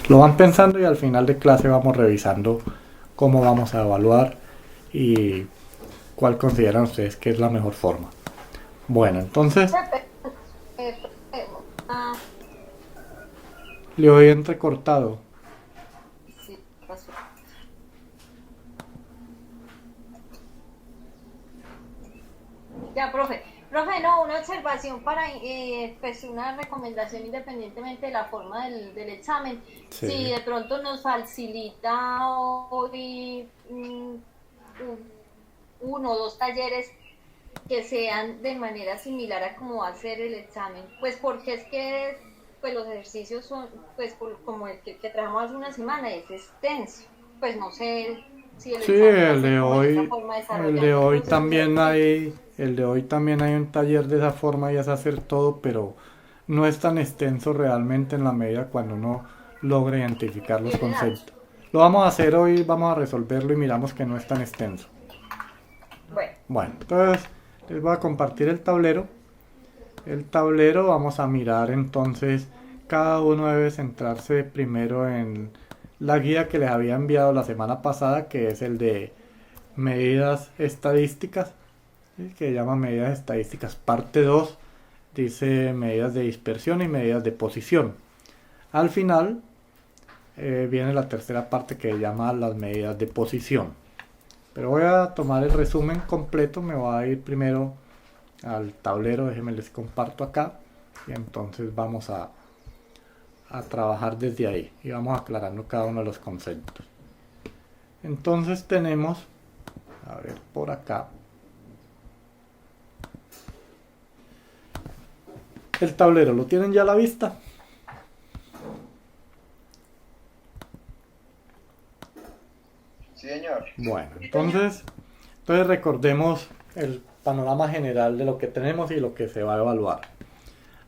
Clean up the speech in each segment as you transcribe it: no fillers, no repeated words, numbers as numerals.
lo van pensando y al final de clase vamos revisando cómo vamos a evaluar y cuál consideran ustedes que es la mejor forma. Bueno, entonces Ah, le voy entrecortado. sí, pasó. Ya, profe. Profe, no, una observación para, pues una recomendación independientemente de la forma del examen. Si Sí. de pronto nos facilita hoy uno o dos talleres que sean de manera similar a cómo va a ser el examen, pues porque es que pues los ejercicios son, pues como el que trabajamos hace una semana, es extenso, pues no sé si el Sí, examen va a ser como en esa forma el de desarrollando hoy todos esos también ejercicios. el de hoy también hay un taller de esa forma y es hacer todo, pero no es tan extenso realmente en la medida cuando uno logra identificar los Tienen Nacho. conceptos. Lo vamos a hacer hoy, vamos a resolverlo y miramos que no es tan extenso. Bueno, Bueno, entonces les voy a compartir el tablero. El tablero vamos a mirar entonces, cada uno debe centrarse primero en la guía que les había enviado la semana pasada, que es el de medidas estadísticas, ¿sí? Que llama medidas estadísticas parte 2, dice medidas de dispersión y medidas de posición. Al final viene la tercera parte que llama las medidas de posición. Pero voy a tomar el resumen completo, me voy a ir primero al tablero, déjenme les comparto acá y entonces vamos a trabajar desde ahí y vamos aclarando cada uno de los conceptos. Entonces tenemos, a ver por acá, el tablero, ¿lo tienen ya a la vista? Sí, señor. Bueno, sí, señor. entonces recordemos el panorama general de lo que tenemos y lo que se va a evaluar.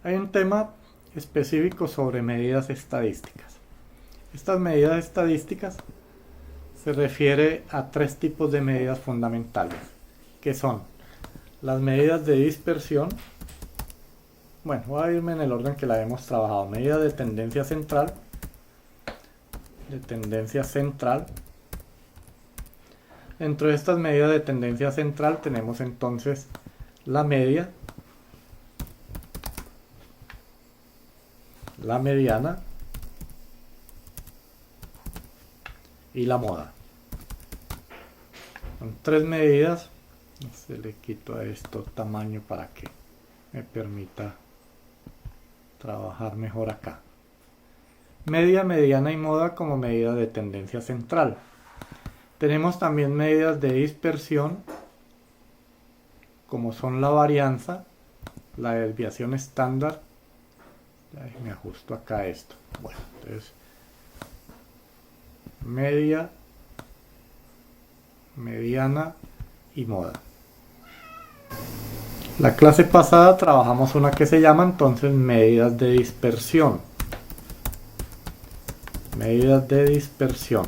Hay un tema específico sobre medidas estadísticas. Estas medidas estadísticas se refiere a tres tipos de medidas fundamentales, que son las medidas de dispersión. Bueno, voy a irme en el orden que la hemos trabajado. Medida de tendencia central. Dentro de estas medidas de tendencia central tenemos entonces la media, la mediana y la moda. Son tres medidas. Se le quito a esto tamaño para que me permita trabajar mejor acá. Media, mediana y moda como medida de tendencia central. Tenemos también medidas de dispersión como son la varianza, la desviación estándar. Me ajusto acá esto. Bueno, entonces media, mediana y moda. La clase pasada trabajamos una que se llama entonces medidas de dispersión. Medidas de dispersión.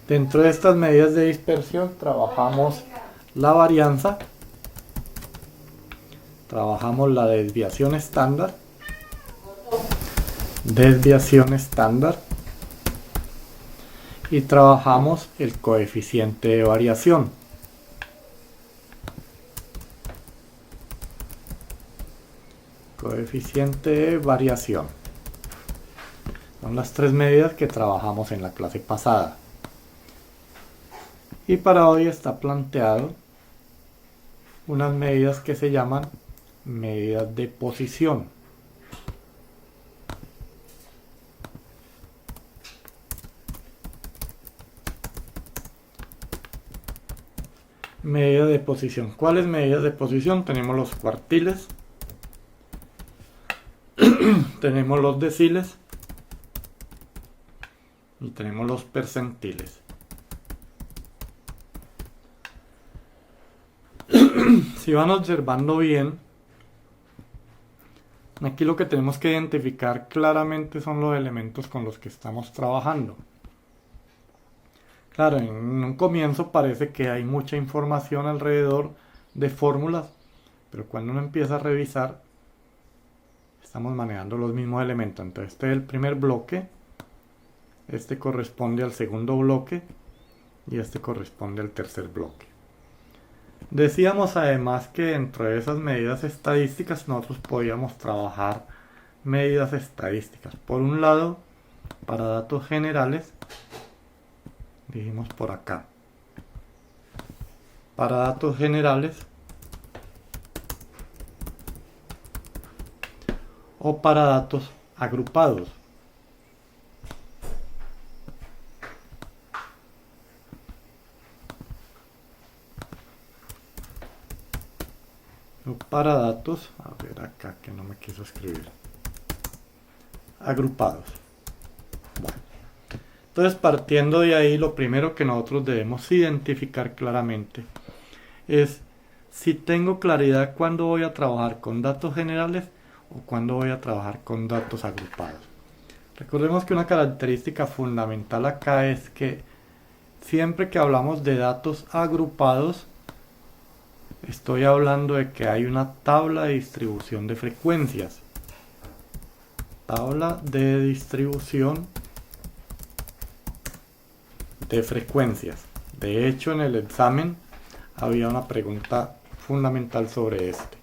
Dentro de estas medidas de dispersión trabajamos la varianza, trabajamos la desviación estándar y trabajamos el coeficiente de variación. Coeficiente de variación. Son las tres medidas que trabajamos en la clase pasada. Y para hoy está planteado unas medidas que se llaman medidas de posición. Medida de posición. ¿Cuáles medidas de posición? Tenemos los cuartiles, tenemos los deciles y tenemos los percentiles. Si van observando bien, aquí lo que tenemos que identificar claramente son los elementos con los que estamos trabajando. Claro, en un comienzo parece que hay mucha información alrededor de fórmulas, pero cuando uno empieza a revisar, estamos manejando los mismos elementos. Entonces, este es el primer bloque, este corresponde al segundo bloque y este corresponde al tercer bloque. Decíamos además que dentro de esas medidas estadísticas nosotros podíamos trabajar medidas estadísticas. Por un lado, para datos generales, dijimos por acá, para datos generales o para datos agrupados. O para datos, a ver acá que no me quiso escribir, agrupados. Bueno, entonces partiendo de ahí, lo primero que nosotros debemos identificar claramente es si tengo claridad cuándo voy a trabajar con datos generales o cuándo voy a trabajar con datos agrupados. Recordemos que una característica fundamental acá es que siempre que hablamos de datos agrupados, estoy hablando de que hay una tabla de distribución de frecuencias. Tabla de distribución de frecuencias. De hecho, en el examen había una pregunta fundamental sobre este.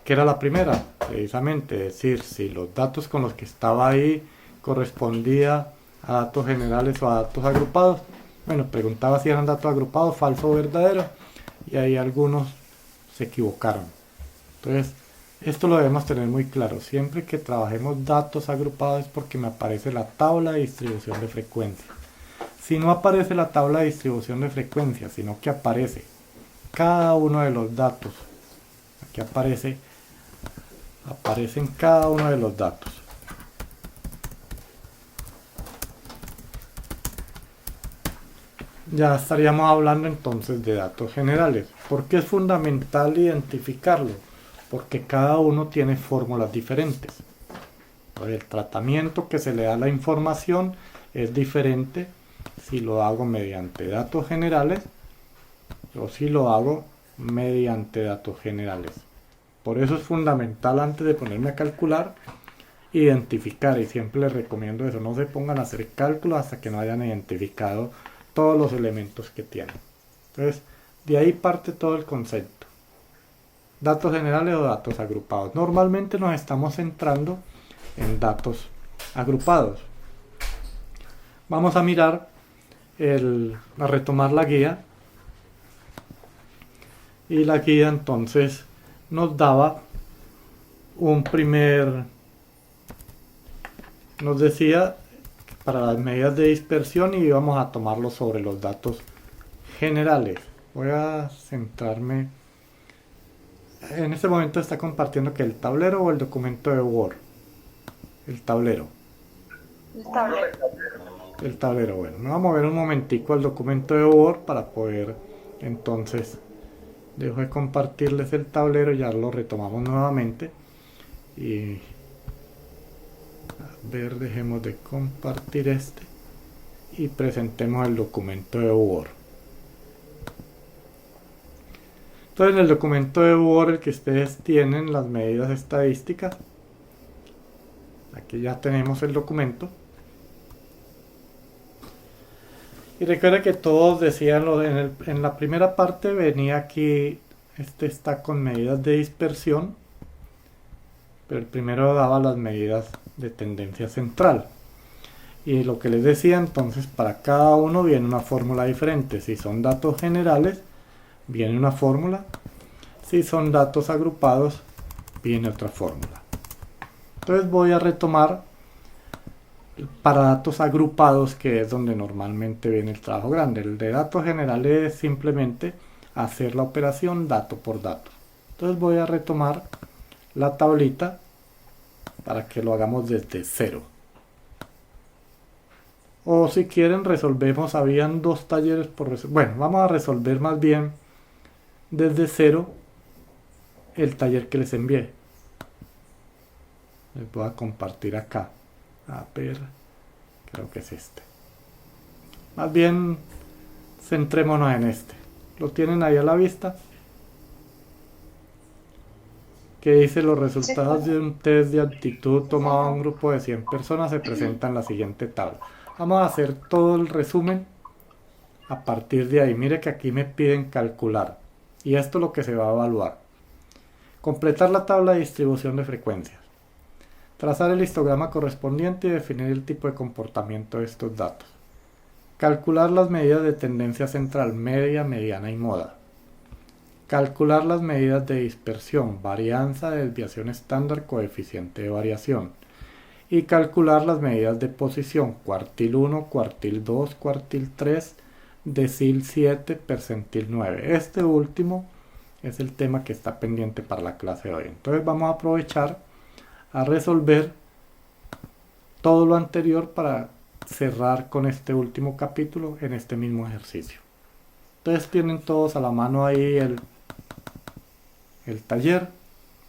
¿Qué era la primera? Precisamente decir si los datos con los que estaba ahí correspondía a datos generales o a datos agrupados. Bueno, preguntaba si eran datos agrupados, falso o verdadero, y ahí algunos se equivocaron. Entonces, esto lo debemos tener muy claro. Siempre que trabajemos datos agrupados es porque me aparece la tabla de distribución de frecuencia. Si no aparece la tabla de distribución de frecuencia, sino que aparece cada uno de los datos, aquí aparecen cada uno de los datos. Ya estaríamos hablando entonces de datos generales. ¿Por qué es fundamental identificarlo? Porque cada uno tiene fórmulas diferentes. El tratamiento que se le da a la información es diferente si lo hago mediante datos generales o si lo hago mediante datos generales. Por eso es fundamental, antes de ponerme a calcular, identificar, y siempre les recomiendo eso, no se pongan a hacer cálculos hasta que no hayan identificado todos los elementos que tienen. Entonces, de ahí parte todo el concepto. Datos generales o datos agrupados. Normalmente nos estamos centrando en datos agrupados. Vamos a mirar, a retomar la guía. Y la guía entonces nos daba nos decía para las medidas de dispersión y íbamos a tomarlo sobre los datos generales. Voy a centrarme. En este momento está compartiendo que el tablero o el documento de Word. El tablero. El tablero, bueno. Me voy a mover un momentico al documento de Word para poder entonces. Dejo de compartirles el tablero, ya lo retomamos nuevamente. Y a ver, dejemos de compartir este y presentemos el documento de Word. Entonces en el documento de Word, el que ustedes tienen las medidas estadísticas, aquí ya tenemos el documento. Y recuerda que todos decían, en la primera parte venía aquí, este está con medidas de dispersión, pero el primero daba las medidas de tendencia central. Y lo que les decía, entonces para cada uno viene una fórmula diferente. Si son datos generales, viene una fórmula. Si son datos agrupados, viene otra fórmula. Entonces voy a retomar para datos agrupados, que es donde normalmente viene el trabajo grande. El de datos generales es simplemente hacer la operación dato por dato. Entonces voy a retomar la tablita para que lo hagamos desde cero. O si quieren resolvemos, habían dos talleres por resolver. Bueno, vamos a resolver más bien desde cero el taller que les envié. Les voy a compartir acá. A ver, creo que es este. Más bien, centrémonos en este. ¿Lo tienen ahí a la vista? que dice los resultados de un test de aptitud tomado a un grupo de 100 personas se presentan en la siguiente tabla. Vamos a hacer todo el resumen a partir de ahí. Mire que aquí me piden calcular y esto es lo que se va a evaluar. Completar la tabla de distribución de frecuencias. Trazar el histograma correspondiente y definir el tipo de comportamiento de estos datos. Calcular las medidas de tendencia central, media, mediana y moda. Calcular las medidas de dispersión, varianza, desviación estándar, coeficiente de variación. Y calcular las medidas de posición, cuartil 1, cuartil 2, cuartil 3, decil 7, percentil 9. Este último es el tema que está pendiente para la clase de hoy. Entonces vamos a aprovechar a resolver todo lo anterior para cerrar con este último capítulo en este mismo ejercicio. Entonces tienen todos a la mano ahí el taller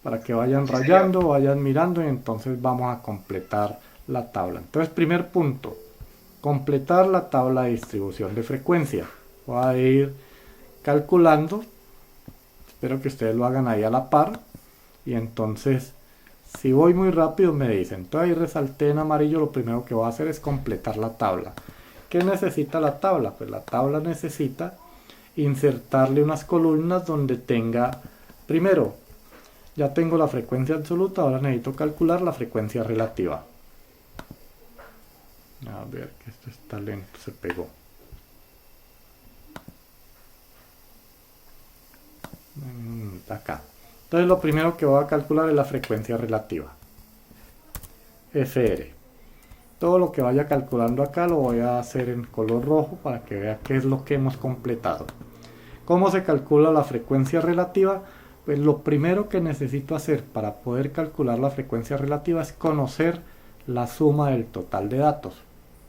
para que vayan rayando, vayan mirando y entonces vamos a completar la tabla. Entonces, primer punto, completar la tabla de distribución de frecuencia. Voy a ir calculando, espero que ustedes lo hagan ahí a la par y entonces si voy muy rápido me dicen. Entonces ahí resalté en amarillo, lo primero que voy a hacer es completar la tabla. ¿Qué necesita la tabla? Pues la tabla necesita insertarle unas columnas donde tenga, primero, ya tengo la frecuencia absoluta, ahora necesito calcular la frecuencia relativa. A ver, que esto está lento, se pegó. Acá. Entonces lo primero que voy a calcular es la frecuencia relativa. FR. Todo lo que vaya calculando acá lo voy a hacer en color rojo para que vea qué es lo que hemos completado. ¿Cómo se calcula la frecuencia relativa? Pues lo primero que necesito hacer para poder calcular la frecuencia relativa es conocer la suma del total de datos.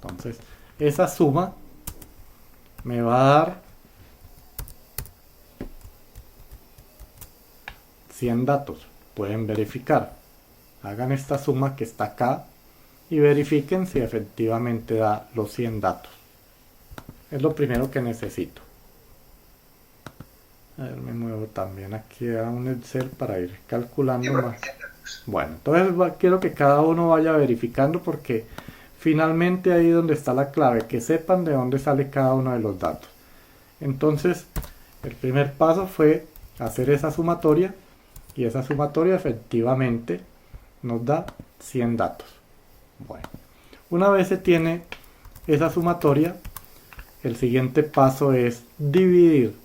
Entonces, esa suma me va a dar 100 datos. Pueden verificar. Hagan esta suma que está acá y verifiquen si efectivamente da los 100 datos. Es lo primero que necesito. A ver, me muevo también aquí a un Excel para ir calculando más. Bueno, entonces quiero que cada uno vaya verificando porque finalmente ahí es donde está la clave, que sepan de dónde sale cada uno de los datos. Entonces, el primer paso fue hacer esa sumatoria y esa sumatoria efectivamente nos da 100 datos. Bueno, una vez se tiene esa sumatoria, el siguiente paso es dividir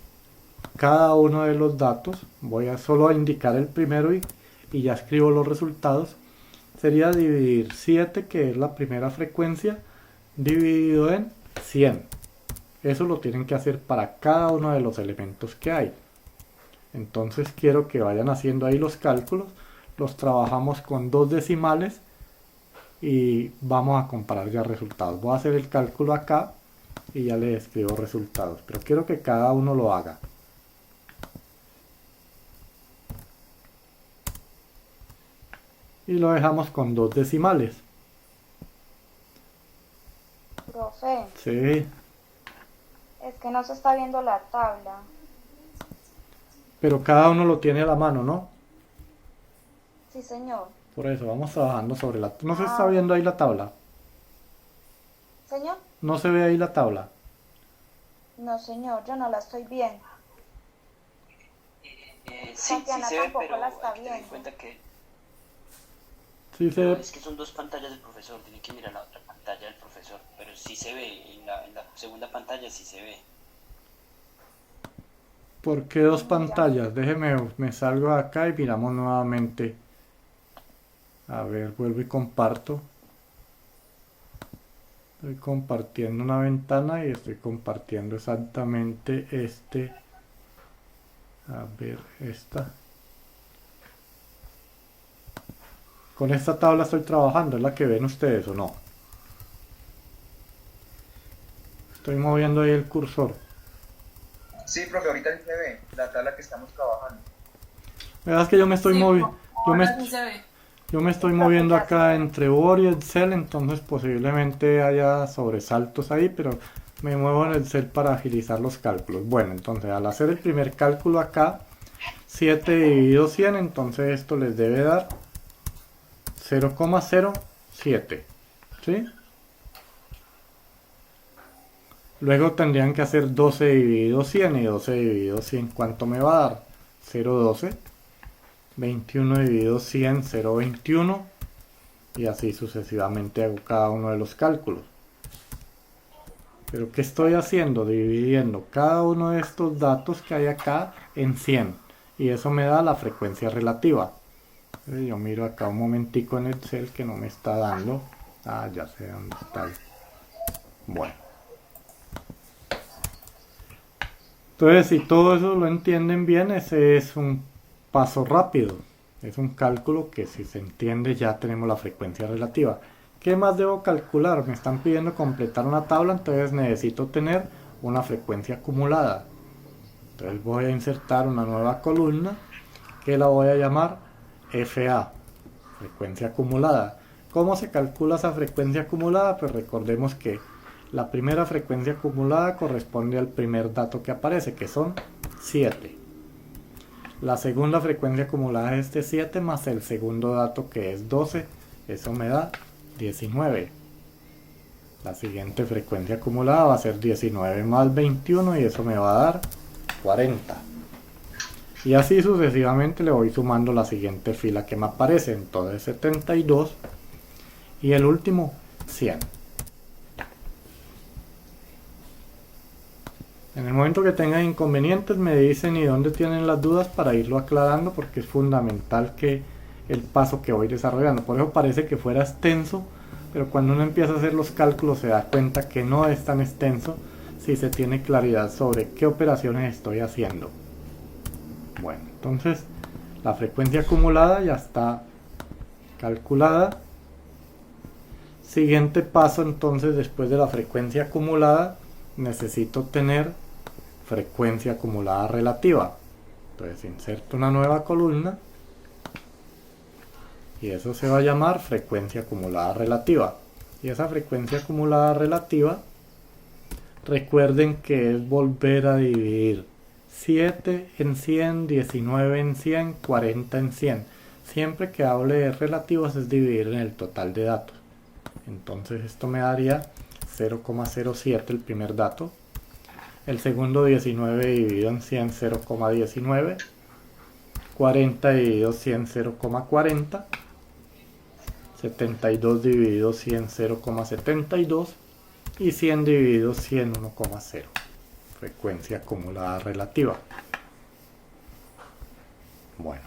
cada uno de los datos. Voy a solo a indicar el primero y ya escribo los resultados. Sería dividir 7, que es la primera frecuencia, dividido en 100. Eso lo tienen que hacer para cada uno de los elementos que hay. Entonces quiero que vayan haciendo ahí los cálculos. Los trabajamos con 2 decimales y vamos a comparar ya resultados. Voy a hacer el cálculo acá y ya les escribo resultados, pero quiero que cada uno lo haga. Y lo dejamos con 2 decimales. Profe, Sí, es que no se está viendo la tabla. pero cada uno lo tiene a la mano, ¿no? Sí, señor. Por eso vamos trabajando sobre la... ¿No se está viendo ahí la tabla? ¿Señor? ¿No se ve ahí la tabla? No, señor, yo no la estoy viendo. Sí, Tatiana sí se ve, tampoco pero la está hay que tener en viendo. cuenta que Sí se no, ve. es que son 2 pantallas del profesor, tiene que mirar la otra pantalla del profesor, pero sí se ve, en la segunda pantalla sí se ve. ¿Por qué 2 pantallas? Déjeme, me salgo de acá y miramos nuevamente. A ver, vuelvo y comparto. Estoy compartiendo una ventana y estoy compartiendo exactamente a ver, esta. Con esta tabla estoy trabajando, ¿es la que ven ustedes o no? Estoy moviendo ahí el cursor. Sí, profe, ahorita sí se ve la tabla que estamos trabajando. ¿Verdad que yo me estoy moviendo? Ahora sí se ve. Yo me estoy moviendo acá entre Word y Excel, entonces posiblemente haya sobresaltos ahí, pero me muevo en Excel para agilizar los cálculos. Bueno, entonces al hacer el primer cálculo acá, 7 dividido 100, entonces esto les debe dar 0,07, ¿sí? Luego tendrían que hacer 12 dividido 100 y 12 dividido 100, ¿cuánto me va a dar? 0,12. 21 dividido 100, 0,21, y así sucesivamente hago cada uno de los cálculos. Pero ¿qué estoy haciendo? Dividiendo cada uno de estos datos que hay acá en 100, y eso me da la frecuencia relativa. Entonces yo miro acá un momentico en Excel que no me está dando. Ah, ya sé dónde está. Bueno. Entonces, si todo eso lo entienden bien, ese es un paso rápido. Es un cálculo que, si se entiende, ya tenemos la frecuencia relativa. ¿Qué más debo calcular? Me están pidiendo completar una tabla, entonces necesito tener una frecuencia acumulada. Entonces voy a insertar una nueva columna que la voy a llamar FA, frecuencia acumulada. ¿Cómo se calcula esa frecuencia acumulada? Pues recordemos que la primera frecuencia acumulada corresponde al primer dato que aparece, que son 7. La segunda frecuencia acumulada es este 7 más el segundo dato, que es 12. Eso me da 19. La siguiente frecuencia acumulada va a ser 19 más 21 y eso me va a dar 40. Y así sucesivamente le voy sumando la siguiente fila que me aparece. Entonces 72 y el último 100. En el momento que tengan inconvenientes me dicen y dónde tienen las dudas para irlo aclarando, porque es fundamental que el paso que voy desarrollando. Por eso parece que fuera extenso, pero cuando uno empieza a hacer los cálculos se da cuenta que no es tan extenso si se tiene claridad sobre qué operaciones estoy haciendo. Bueno, entonces la frecuencia acumulada ya está calculada. Siguiente paso, entonces, después de la frecuencia acumulada, necesito tener frecuencia acumulada relativa. Entonces inserto una nueva columna y eso se va a llamar frecuencia acumulada relativa. Y esa frecuencia acumulada relativa, recuerden que es volver a dividir 7 en 100, 19 en 100, 40 en 100. Siempre que hable de relativos es dividir en el total de datos. Entonces esto me daría 0,07 el primer dato. El segundo 19 dividido en 100, 0,19. 40 dividido 100, 0,40. 72 dividido 100, 0,72. Y 100 dividido 100, 1,0. Frecuencia acumulada relativa. Bueno.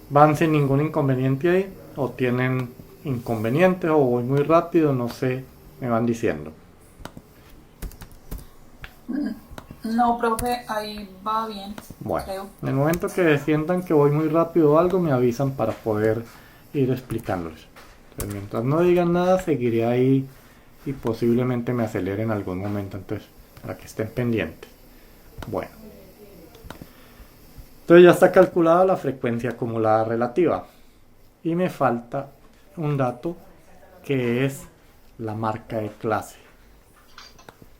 ¿Van sin ningún inconveniente ahí? ¿O tienen inconvenientes? ¿O voy muy rápido? No sé, me van diciendo. No, profe, ahí va bien. Bueno, creo. en el momento que sientan que voy muy rápido o algo, me avisan para poder ir explicándoles. Entonces, mientras no digan nada, seguiré ahí y posiblemente me acelere en algún momento, entonces, para que estén pendientes. Bueno. Entonces ya está calculada la frecuencia acumulada relativa. Y me falta un dato que es la marca de clase.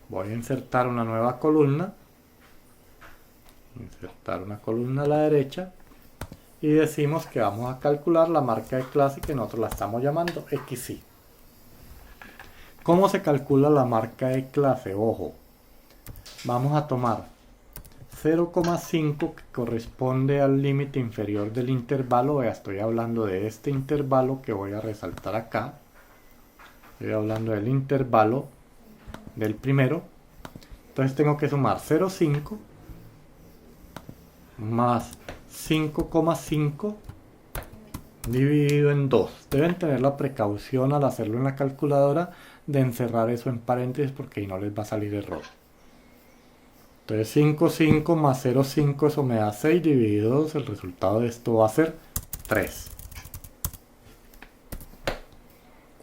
Voy a insertar una nueva columna. Insertar una columna a la derecha. Y decimos que vamos a calcular la marca de clase, que nosotros la estamos llamando XY. ¿Cómo se calcula la marca de clase? Ojo. Vamos a tomar 0,5 que corresponde al límite inferior del intervalo. Estoy hablando de este intervalo que voy a resaltar acá. Estoy hablando del intervalo del primero. Entonces tengo que sumar 0,5 más 5,5 dividido en 2. Deben tener la precaución al hacerlo en la calculadora de encerrar eso en paréntesis, porque ahí no les va a salir error. Entonces 5,5 más 0,5, eso me da 6 dividido 2. El resultado de esto va a ser 3.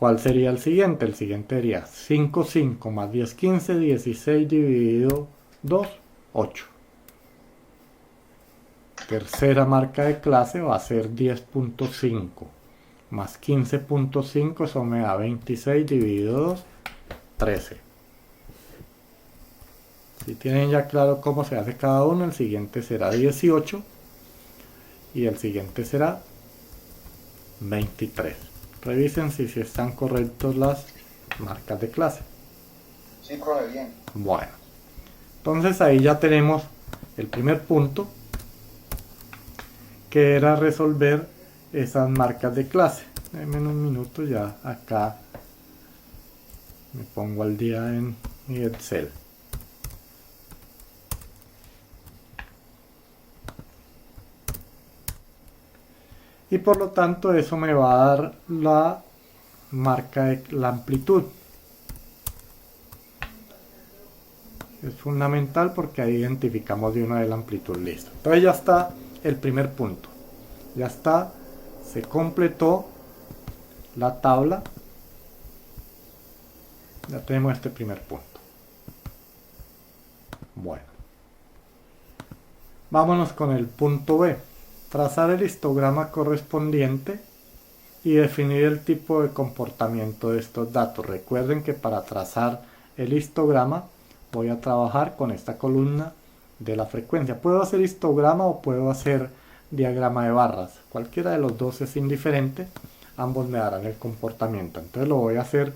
¿Cuál sería el siguiente? El siguiente sería 5,5 más 10, 15, 16 dividido 2, 8. Tercera marca de clase va a ser 10,5 más 15,5, eso me da 26 dividido 2, 13. Si tienen ya claro cómo se hace cada uno, el siguiente será 18 y el siguiente será 23. Revisen si están correctos las marcas de clase. Sí, profe, bien. Bueno, entonces ahí ya tenemos el primer punto, que era resolver esas marcas de clase. Denme un minuto, ya acá me pongo al día en mi Excel. Y por lo tanto eso me va a dar la marca de la amplitud. Es fundamental porque ahí identificamos de una de la amplitud. Listo. Entonces ya está el primer punto. Ya está. Se completó la tabla. Ya tenemos este primer punto. Bueno. Vámonos con el punto B. Trazar el histograma correspondiente y definir el tipo de comportamiento de estos datos. Recuerden que para trazar el histograma voy a trabajar con esta columna de la frecuencia. Puedo hacer histograma o puedo hacer diagrama de barras. Cualquiera de los dos es indiferente. Ambos me darán el comportamiento. Entonces lo voy a hacer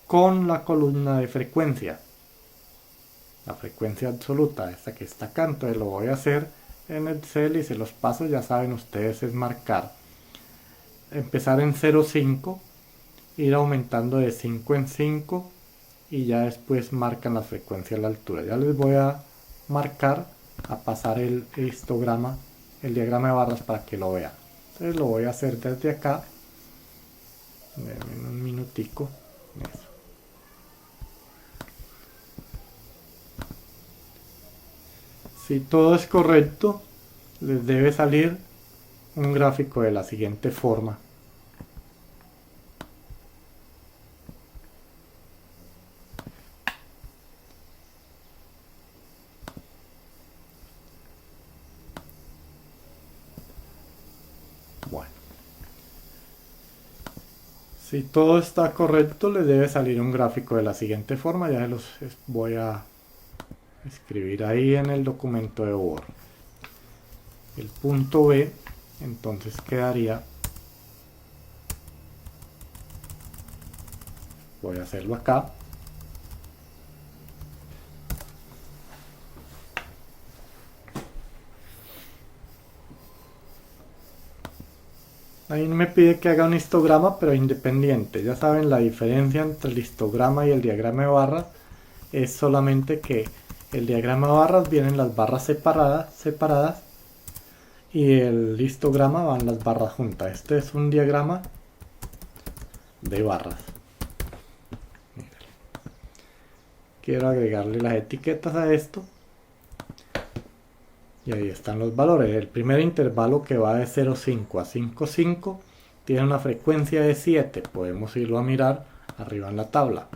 con la columna de frecuencia. La frecuencia absoluta, esta que está acá. Entonces lo voy a hacer en Excel y se los paso. Ya saben ustedes, es marcar. Empezar en 0,5. Ir aumentando de 5 en 5. Y ya después marcan la frecuencia a la altura. Ya les voy a marcar, a pasar el histograma, el diagrama de barras para que lo vean. Entonces lo voy a hacer desde acá. Denme un minutico. Eso. Si todo es correcto, les debe salir un gráfico de la siguiente forma. Bueno, si todo está correcto, les debe salir un gráfico de la siguiente forma. Ya los voy a escribir ahí en el documento de Word. El punto B, entonces quedaría, voy a hacerlo acá. Ahí me pide que haga un histograma, pero independiente. Ya saben, la diferencia entre el histograma y el diagrama de barras es solamente que el diagrama de barras vienen las barras separadas y el histograma van las barras juntas. Este es un diagrama de barras. Miren. Quiero agregarle las etiquetas a esto. Y ahí están los valores. El primer intervalo, que va de 0,5 a 5,5, tiene una frecuencia de 7. Podemos irlo a mirar arriba en la tabla.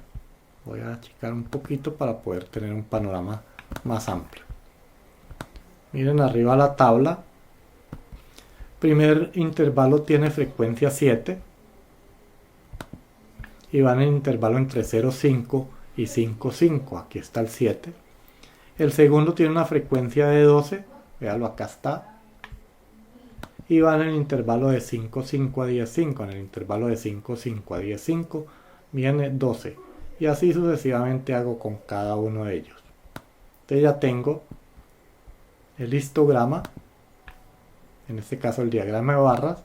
Voy a achicar un poquito para poder tener un panorama más amplio. Miren arriba la tabla. Primer intervalo tiene frecuencia 7. Y van en intervalo entre 0,5 y 5,5. Aquí está el 7. El segundo tiene una frecuencia de 12. Véalo, acá está. Y van en el intervalo de 5,5 a 10,5. En el intervalo de 5,5 a 10,5 viene 12. Y así sucesivamente hago con cada uno de ellos. Entonces ya tengo el histograma. En este caso el diagrama de barras.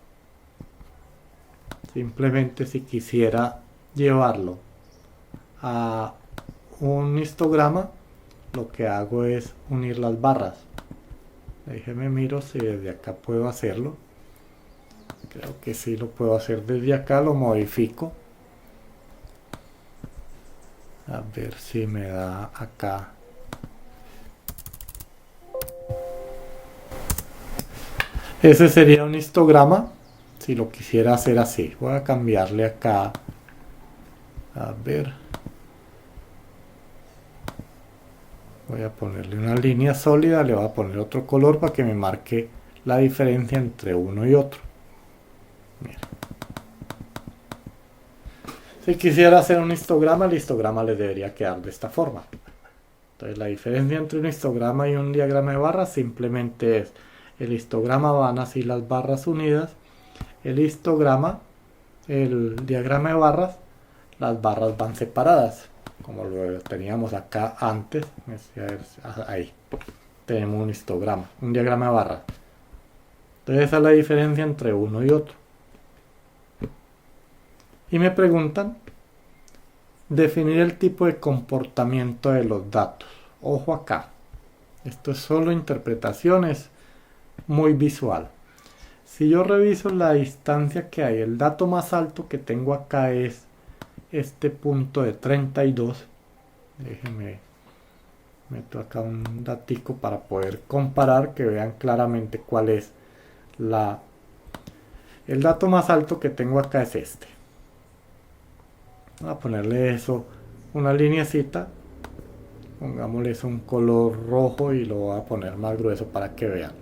Simplemente si quisiera llevarlo a un histograma, lo que hago es unir las barras. Déjenme miro si desde acá puedo hacerlo. Creo que sí lo puedo hacer desde acá. Lo modifico. A ver si me da acá. Ese sería un histograma si lo quisiera hacer así. Voy a cambiarle acá. A ver. Voy a ponerle una línea sólida, le voy a poner otro color para que me marque la diferencia entre uno y otro. Miren. Si quisiera hacer un histograma, el histograma le debería quedar de esta forma. Entonces la diferencia entre un histograma y un diagrama de barras simplemente es, el histograma van así las barras unidas, el diagrama de barras, las barras van separadas, como lo teníamos acá antes. Ahí tenemos un histograma, un diagrama de barras. Entonces esa es la diferencia entre uno y otro. Y me preguntan definir el tipo de comportamiento de los datos. Ojo acá, esto es solo interpretación, es muy visual. Si yo reviso la distancia que hay, el dato más alto que tengo acá es este punto de 32. Déjenme meto acá un datico para poder comparar, que vean claramente cuál es el dato más alto que tengo acá es este. Voy a ponerle eso, una lineecita, pongámosle eso un color rojo y lo voy a poner más grueso para que vean.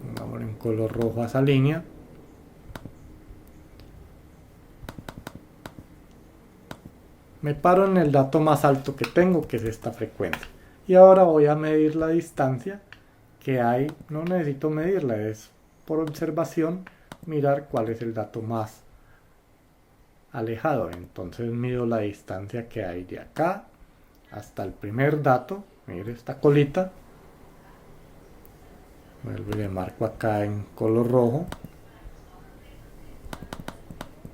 Pongámosle un color rojo a esa línea. Me paro en el dato más alto que tengo, que es esta frecuencia. Y ahora voy a medir la distancia que hay. No necesito medirla, es por observación mirar cuál es el dato más alejado. Entonces mido la distancia que hay de acá hasta el primer dato. Mire esta colita. Vuelvo y le marco acá en color rojo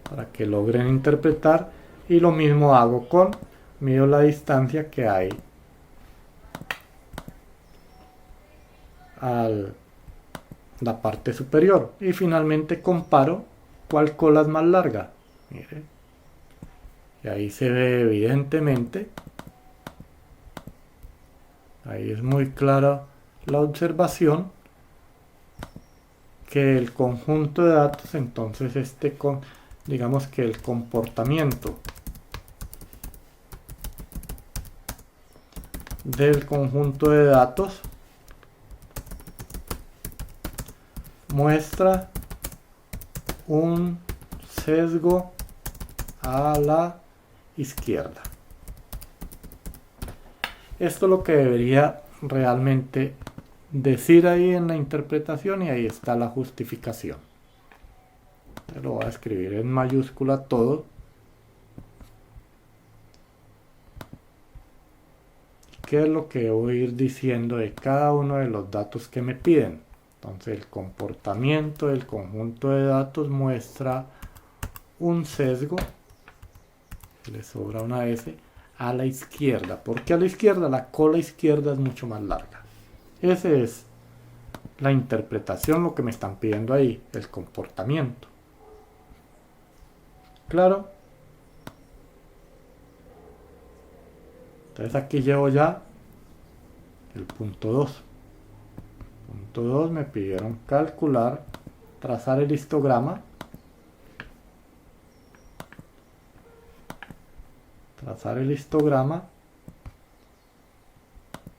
para que logren interpretar. Y lo mismo hago mido la distancia que hay a la parte superior. Y finalmente comparo cuál cola es más larga. Mire. Y ahí se ve evidentemente. Ahí es muy clara la observación que el conjunto de datos, entonces digamos que el comportamiento del conjunto de datos muestra un sesgo a la izquierda. Esto es lo que debería realmente decir ahí en la interpretación, y ahí está la justificación. Lo voy a escribir en mayúscula todo. ¿Qué es lo que voy a ir diciendo de cada uno de los datos que me piden? Entonces el comportamiento del conjunto de datos muestra un sesgo, le sobra una S, a la izquierda. ¿Por qué a la izquierda? La cola izquierda es mucho más larga. Esa es la interpretación, lo que me están pidiendo ahí, el comportamiento. ¿Claro? Entonces aquí llevo ya el punto 2. Punto 2 me pidieron calcular, trazar el histograma. Trazar el histograma.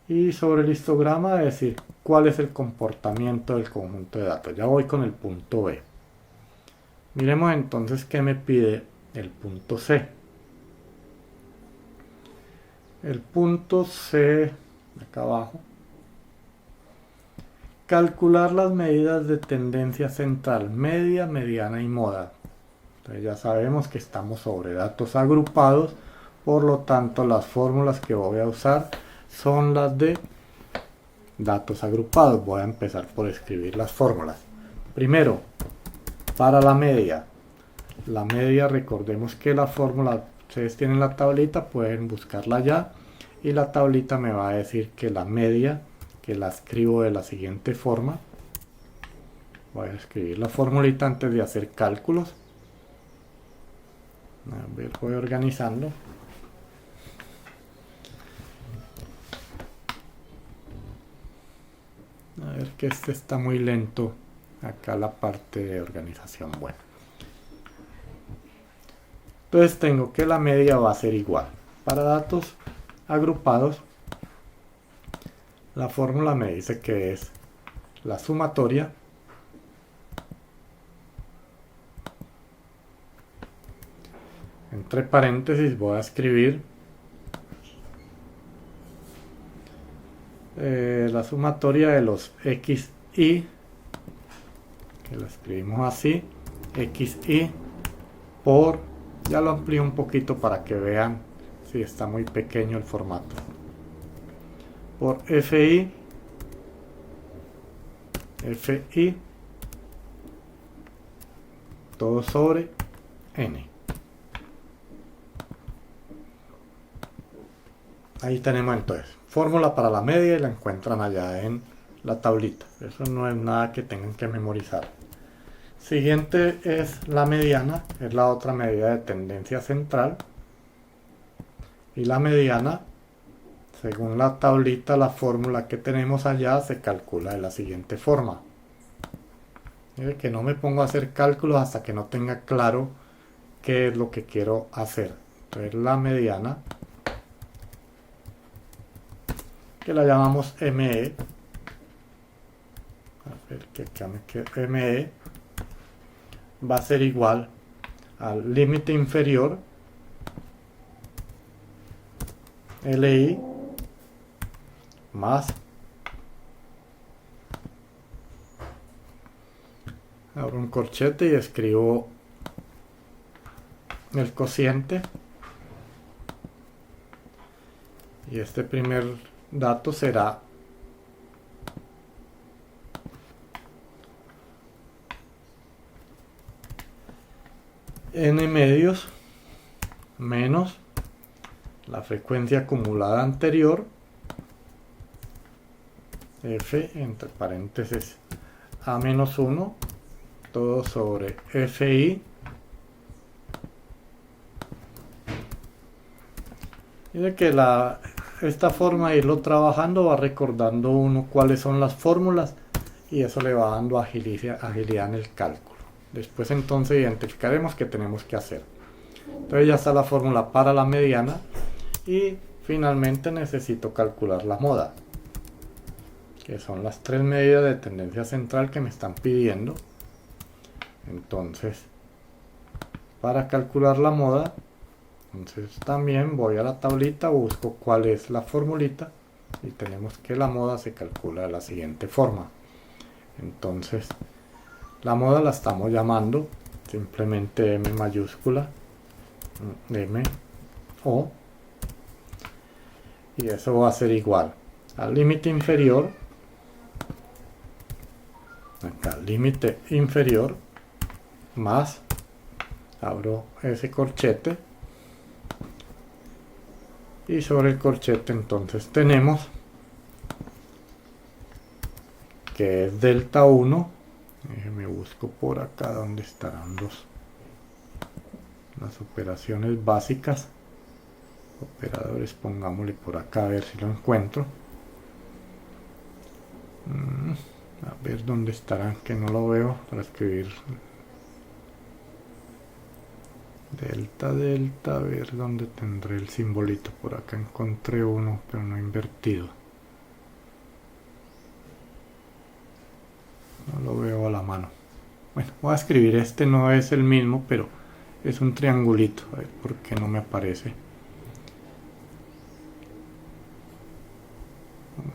Y sobre el histograma decir cuál es el comportamiento del conjunto de datos. Ya voy con el punto B. Miremos entonces qué me pide el punto C. El punto C, acá abajo, calcular las medidas de tendencia central, media, mediana y moda. Entonces ya sabemos que estamos sobre datos agrupados, por lo tanto las fórmulas que voy a usar son las de datos agrupados. Voy a empezar por escribir las fórmulas. Primero, para la media, recordemos que la fórmula, ustedes tienen la tablita, pueden buscarla ya, y la tablita me va a decir que la media, que la escribo de la siguiente forma. Voy a escribir la formulita antes de hacer cálculos. A ver, voy organizando. A ver, que este está muy lento acá la parte de organización. Bueno, entonces tengo que la media va a ser igual. Para datos agrupados, la fórmula me dice que es la sumatoria entre paréntesis voy a escribir la sumatoria de los xi, que lo escribimos así, xi por, ya lo amplío un poquito para que vean si está muy pequeño el formato, por fi todo sobre n. Ahí tenemos entonces fórmula para la media y la encuentran allá en la tablita. Eso no es nada que tengan que memorizar. Siguiente es la mediana, es la otra medida de tendencia central. Y la mediana, según la tablita, la fórmula que tenemos allá se calcula de la siguiente forma. Mire que no me pongo a hacer cálculos hasta que no tenga claro qué es lo que quiero hacer. Entonces la mediana, que la llamamos ME, a ver que acá me quede, ME va a ser igual al límite inferior LI más, abro un corchete y escribo el cociente, y este primer dato será n medios menos la frecuencia acumulada anterior, f entre paréntesis a menos 1, todo sobre fi, y de que esta forma de irlo trabajando va recordando uno cuáles son las fórmulas, y eso le va dando agilidad en el cálculo. Después entonces identificaremos qué tenemos que hacer. Entonces ya está la fórmula para la mediana, y finalmente necesito calcular la moda, que son las tres medidas de tendencia central que me están pidiendo. Entonces, para calcular la moda, entonces también voy a la tablita, busco cuál es la formulita, y tenemos que la moda se calcula de la siguiente forma. Entonces la moda la estamos llamando simplemente M mayúscula, M O, y eso va a ser igual al límite inferior, acá límite inferior, más, abro ese corchete, y sobre el corchete entonces tenemos que es delta 1, me busco por acá donde estarán las operaciones básicas, operadores, pongámosle por acá a ver si lo encuentro, a ver dónde estarán, que no lo veo para escribir delta, a ver dónde tendré el simbolito. Por acá encontré uno pero no invertido, no lo veo a la mano. Bueno, voy a escribir, este no es el mismo, pero es un triangulito, a ver por qué no me aparece.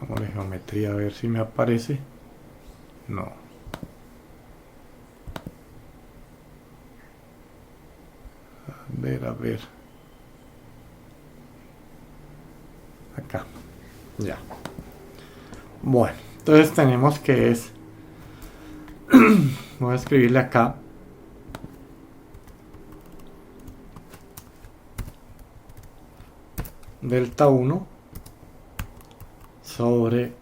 Vamos a geometría a ver si me aparece. No. A ver. Acá. Ya. Bueno, entonces tenemos que es... voy a escribirle acá. Delta 1 sobre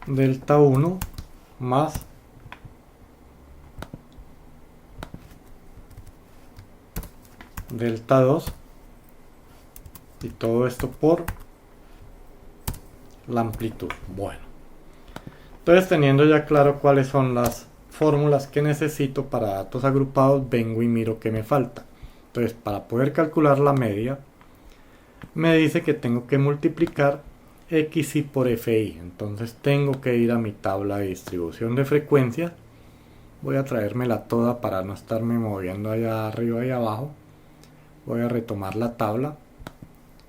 delta 1 más delta 2, y todo esto por la amplitud. Bueno, entonces teniendo ya claro cuáles son las fórmulas que necesito para datos agrupados, vengo y miro qué me falta. Entonces, para poder calcular la media, me dice que tengo que multiplicar xi por fi. Entonces tengo que ir a mi tabla de distribución de frecuencia. Voy a traérmela toda para no estarme moviendo allá arriba y abajo. Voy a retomar la tabla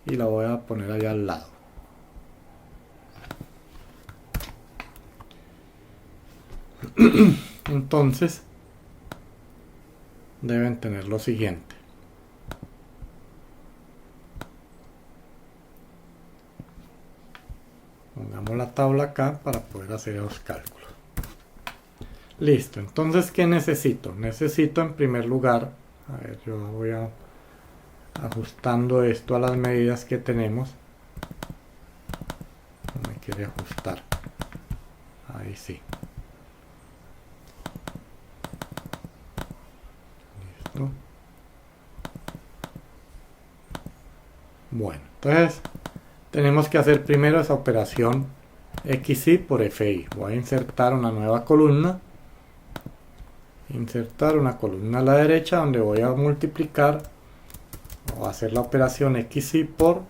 y la voy a poner allá al lado. Entonces deben tener lo siguiente. Pongamos la tabla acá para poder hacer los cálculos. Listo, entonces ¿qué necesito? Necesito en primer lugar, a ver, yo voy ajustando esto a las medidas que tenemos. No me quiere ajustar. Ahí sí. Listo. Bueno, entonces tenemos que hacer primero esa operación XY por FI. Voy a insertar una nueva columna. Insertar una columna a la derecha donde voy a multiplicar o hacer la operación XY por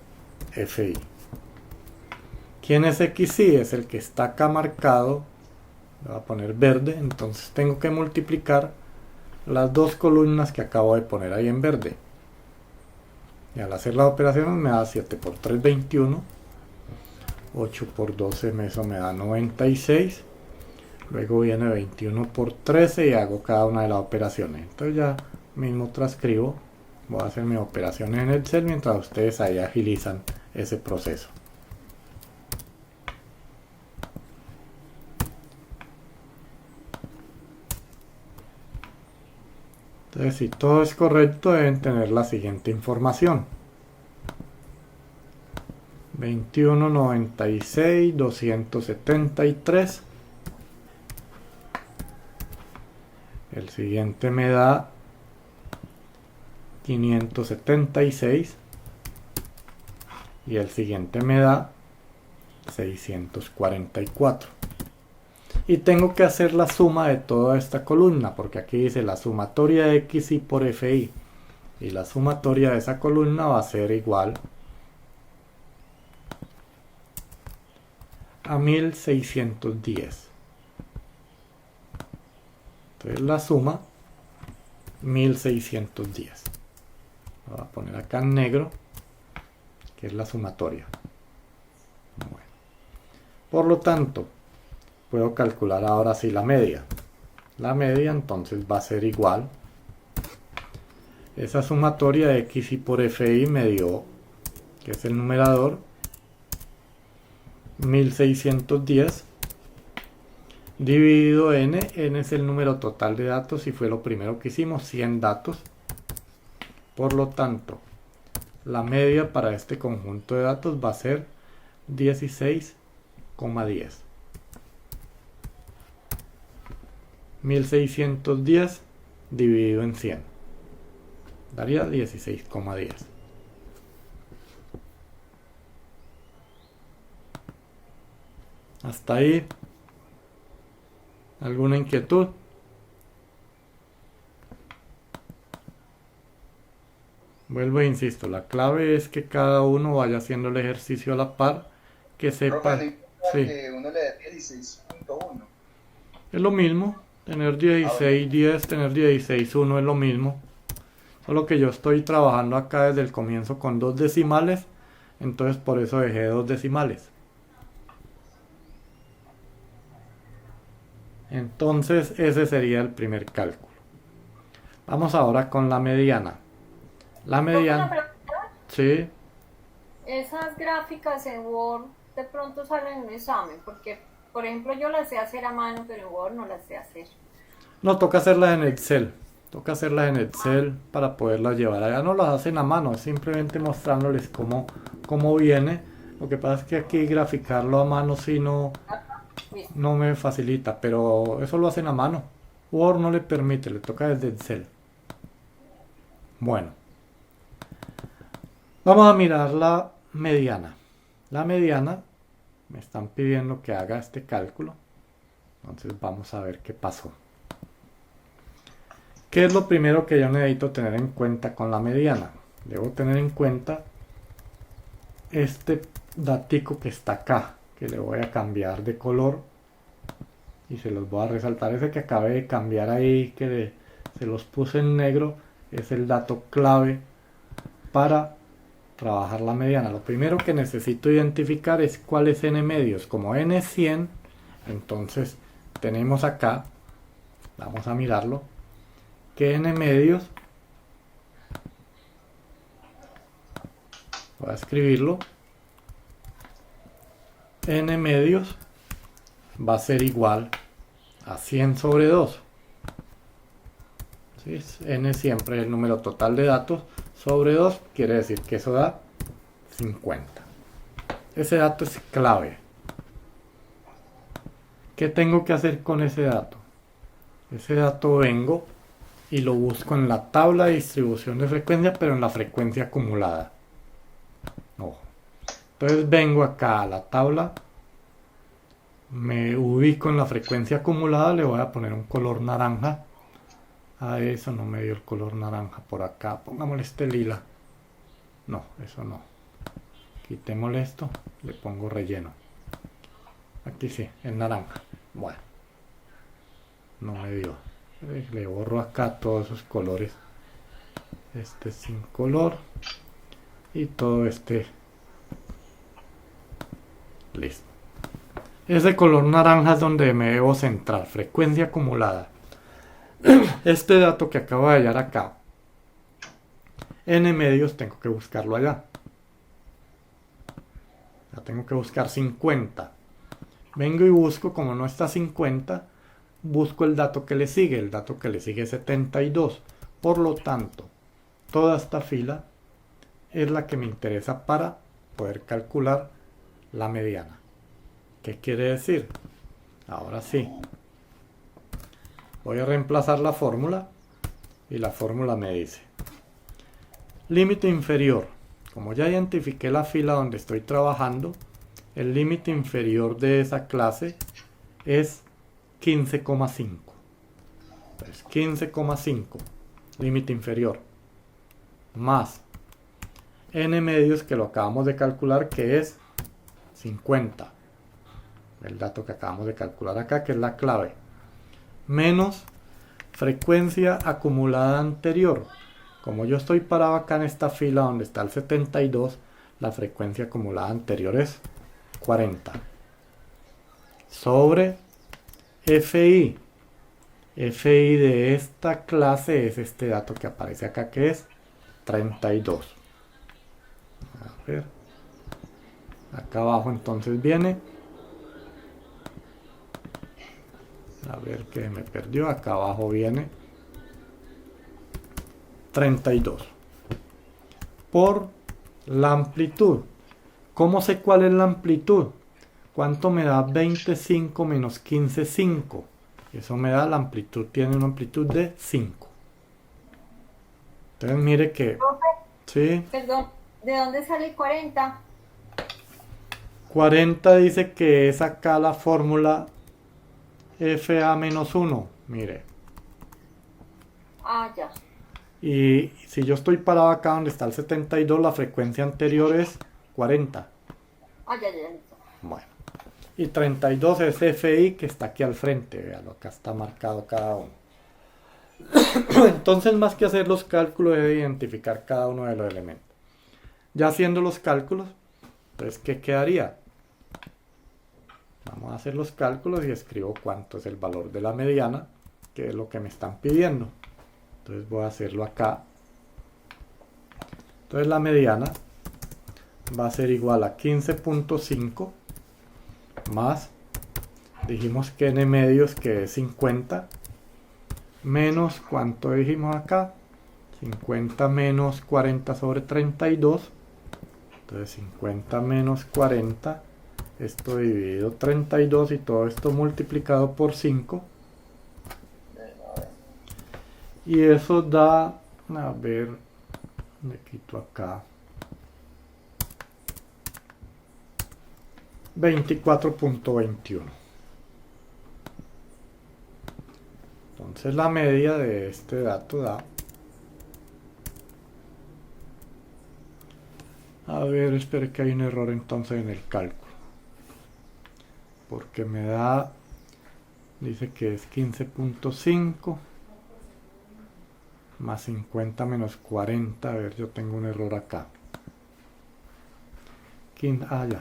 FI. ¿Quién es XY? Es el que está acá marcado. Le voy a poner verde. Entonces tengo que multiplicar las dos columnas que acabo de poner ahí en verde. Y al hacer la operación me da 7 por 3, 21. 8 por 12 eso me da 96. Luego viene 21 por 13 y hago cada una de las operaciones. Entonces ya mismo transcribo. Voy a hacer mis operaciones en Excel mientras ustedes ahí agilizan ese proceso. Entonces, si todo es correcto, deben tener la siguiente información. 21, 96, 273. El siguiente me da 576. Y el siguiente me da 644. Y tengo que hacer la suma de toda esta columna, porque aquí dice la sumatoria de XY por FI. Y la sumatoria de esa columna va a ser igual a 1610. Entonces la suma 1610. Lo voy a poner acá en negro, que es la sumatoria. Bueno. Por lo tanto, puedo calcular ahora sí la media. La media entonces va a ser igual. Esa sumatoria de XY por FI me dio, que es el numerador, 1610 dividido n. N es el número total de datos y fue lo primero que hicimos, 100 datos. Por lo tanto, la media para este conjunto de datos va a ser 16,10. 1610 dividido en 100 daría 16,10. Hasta ahí, ¿alguna inquietud? Vuelvo e insisto, la clave es que cada uno vaya haciendo el ejercicio a la par, que sepa. Profe, no importa Sí, que uno le dé 16.1. es lo mismo, tener 16,10, tener 16,1 es lo mismo. Solo que yo estoy trabajando acá desde el comienzo con 2 decimales, entonces por eso dejé 2 decimales. Entonces ese sería el primer cálculo. Vamos ahora con la mediana. La mediana, sí, Esas gráficas en Word de pronto salen en un examen, porque, por ejemplo, yo las sé hacer a mano, pero en Word no las sé hacer. no toca hacerlas en Excel. Toca hacerlas en Excel para poderlas llevar allá. No las hacen a mano, es simplemente mostrándoles cómo viene. Lo que pasa es que aquí graficarlo a mano sí no me facilita, pero eso lo hacen a mano. Word no le permite, le toca desde Excel. Bueno, vamos a mirar la mediana. La mediana, me están pidiendo que haga este cálculo. Entonces vamos a ver qué pasó. ¿Qué es lo primero que yo necesito tener en cuenta con la mediana? Debo tener en cuenta este datico que está acá, que le voy a cambiar de color y se los voy a resaltar. Ese que acabé de cambiar ahí, se los puse en negro, es el dato clave para trabajar la mediana. Lo primero que necesito identificar es cuál es n medios. Como n es 100, entonces tenemos acá, vamos a mirarlo, que n medios, voy a escribirlo, n medios va a ser igual a 100 sobre 2. ¿Sí? N siempre es el número total de datos sobre 2, quiere decir que eso da 50. Ese dato es clave. ¿Qué tengo que hacer con ese dato? Ese dato vengo y lo busco en la tabla de distribución de frecuencia, pero en la frecuencia acumulada. Ojo. Entonces vengo acá a la tabla, me ubico en la frecuencia acumulada, le voy a poner un color naranja. A eso no me dio el color naranja por acá, pongámosle este lila. No, eso no. Quitémosle esto, le pongo relleno. Aquí sí, el naranja. Bueno, no me dio. Le borro acá todos esos colores. Este sin color. Y todo este. Listo. Ese color naranja es donde me debo centrar. Frecuencia acumulada. Este dato que acabo de hallar acá. N medios tengo que buscarlo allá. Ya tengo que buscar 50. Vengo y busco, como no está 50, busco el dato que le sigue. El dato que le sigue es 72. Por lo tanto, toda esta fila es la que me interesa para poder calcular la mediana. ¿Qué quiere decir? Ahora sí. Voy a reemplazar la fórmula y la fórmula me dice límite inferior. Como ya identifiqué la fila donde estoy trabajando, el límite inferior de esa clase es 15,5. Entonces 15,5 límite inferior más n medios, que lo acabamos de calcular, que es 50. El dato que acabamos de calcular acá, que es la clave, menos frecuencia acumulada anterior. Como yo estoy parado acá en esta fila donde está el 72, la frecuencia acumulada anterior es 40 sobre FI. FI de esta clase es este dato que aparece acá, que es 32. A ver, acá abajo entonces viene, a ver que me perdió, acá abajo viene 32 por la amplitud. ¿Cómo sé cuál es la amplitud? ¿Cuánto me da 25 menos 15? 5. Eso me da la amplitud, tiene una amplitud de 5. Entonces mire que... Profe, ¿sí? perdón, ¿de dónde sale 40? 40 dice que es acá la fórmula FA-1. Mire. Ah, ya. Y si yo estoy parado acá donde está el 72, la frecuencia anterior es 40. Ah, ya, ya, ya. Bueno. Y 32 es FI, que está aquí al frente. Véalo, acá está marcado cada uno. Entonces, más que hacer los cálculos, es identificar cada uno de los elementos. Ya haciendo los cálculos, entonces, ¿qué quedaría? Vamos a hacer los cálculos y escribo cuánto es el valor de la mediana, que es lo que me están pidiendo. Entonces voy a hacerlo acá. Entonces la mediana va a ser igual a 15.5 más, dijimos que n medios, que es 50, menos, ¿cuánto dijimos acá? 50 menos 40 sobre 32. Entonces 50 menos 40, esto dividido 32 y todo esto multiplicado por 5. Y eso da, a ver, me quito acá, 24.21. Entonces la media de este dato da, a ver, espere que hay un error entonces en el cálculo, porque me da, dice que es 15.5. más 50 menos 40. A ver, yo tengo un error acá. Ya.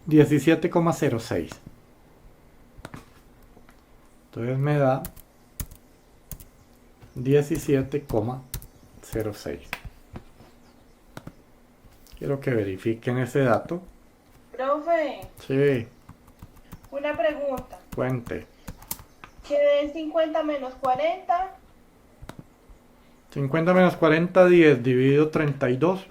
17,06. Entonces me da 17,06. Quiero que verifiquen ese dato. Profe, Sí, una pregunta. cuente. ¿Qué es 50 menos 40? 50 menos 40, 10 dividido 32.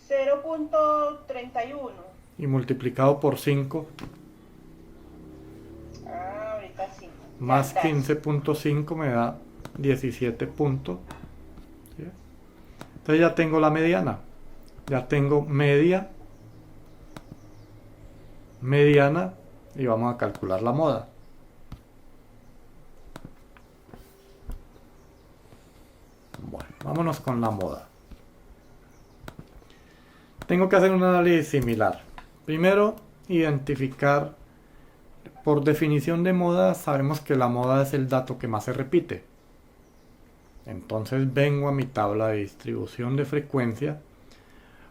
$0.31. Y multiplicado por 5 Ah, ahorita sí. más Ya está. 15.5 me da 17 puntos. ¿Sí? Entonces ya tengo la mediana. Ya tengo media, mediana y vamos a calcular la moda. Bueno, vámonos con la moda. Tengo que hacer un análisis similar. Primero, identificar, por definición de moda, sabemos que la moda es el dato que más se repite. Entonces vengo a mi tabla de distribución de frecuencia,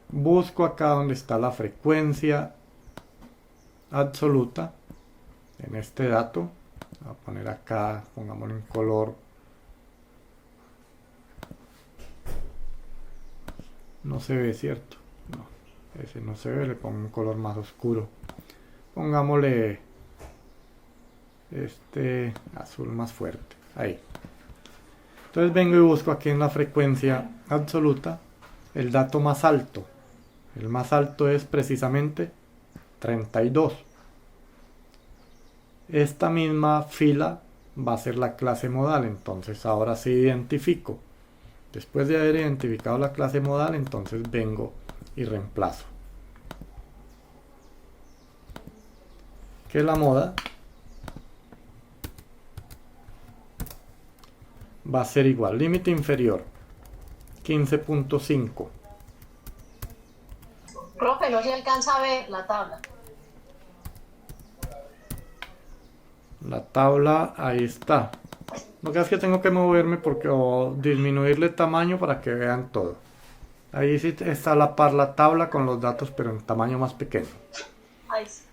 busco acá donde está la frecuencia absoluta, en este dato, voy a poner acá, pongámoslo en color, no se ve, ¿cierto? No, ese no se ve, le pongo un color más oscuro, pongámosle este azul más fuerte, ahí. Entonces vengo y busco aquí en la frecuencia absoluta el dato más alto. El más alto es precisamente 32. Esta misma fila va a ser la clase modal, entonces ahora sí identifico. Después de haber identificado la clase modal, entonces vengo y reemplazo. Que la moda va a ser igual, límite inferior 15.5. Profe, no se alcanza a ver la tabla. La tabla ahí está. Lo que es que tengo que moverme porque o disminuirle tamaño para que vean todo. Ahí sí está a la par la tabla con los datos, pero en tamaño más pequeño. Ahí sí.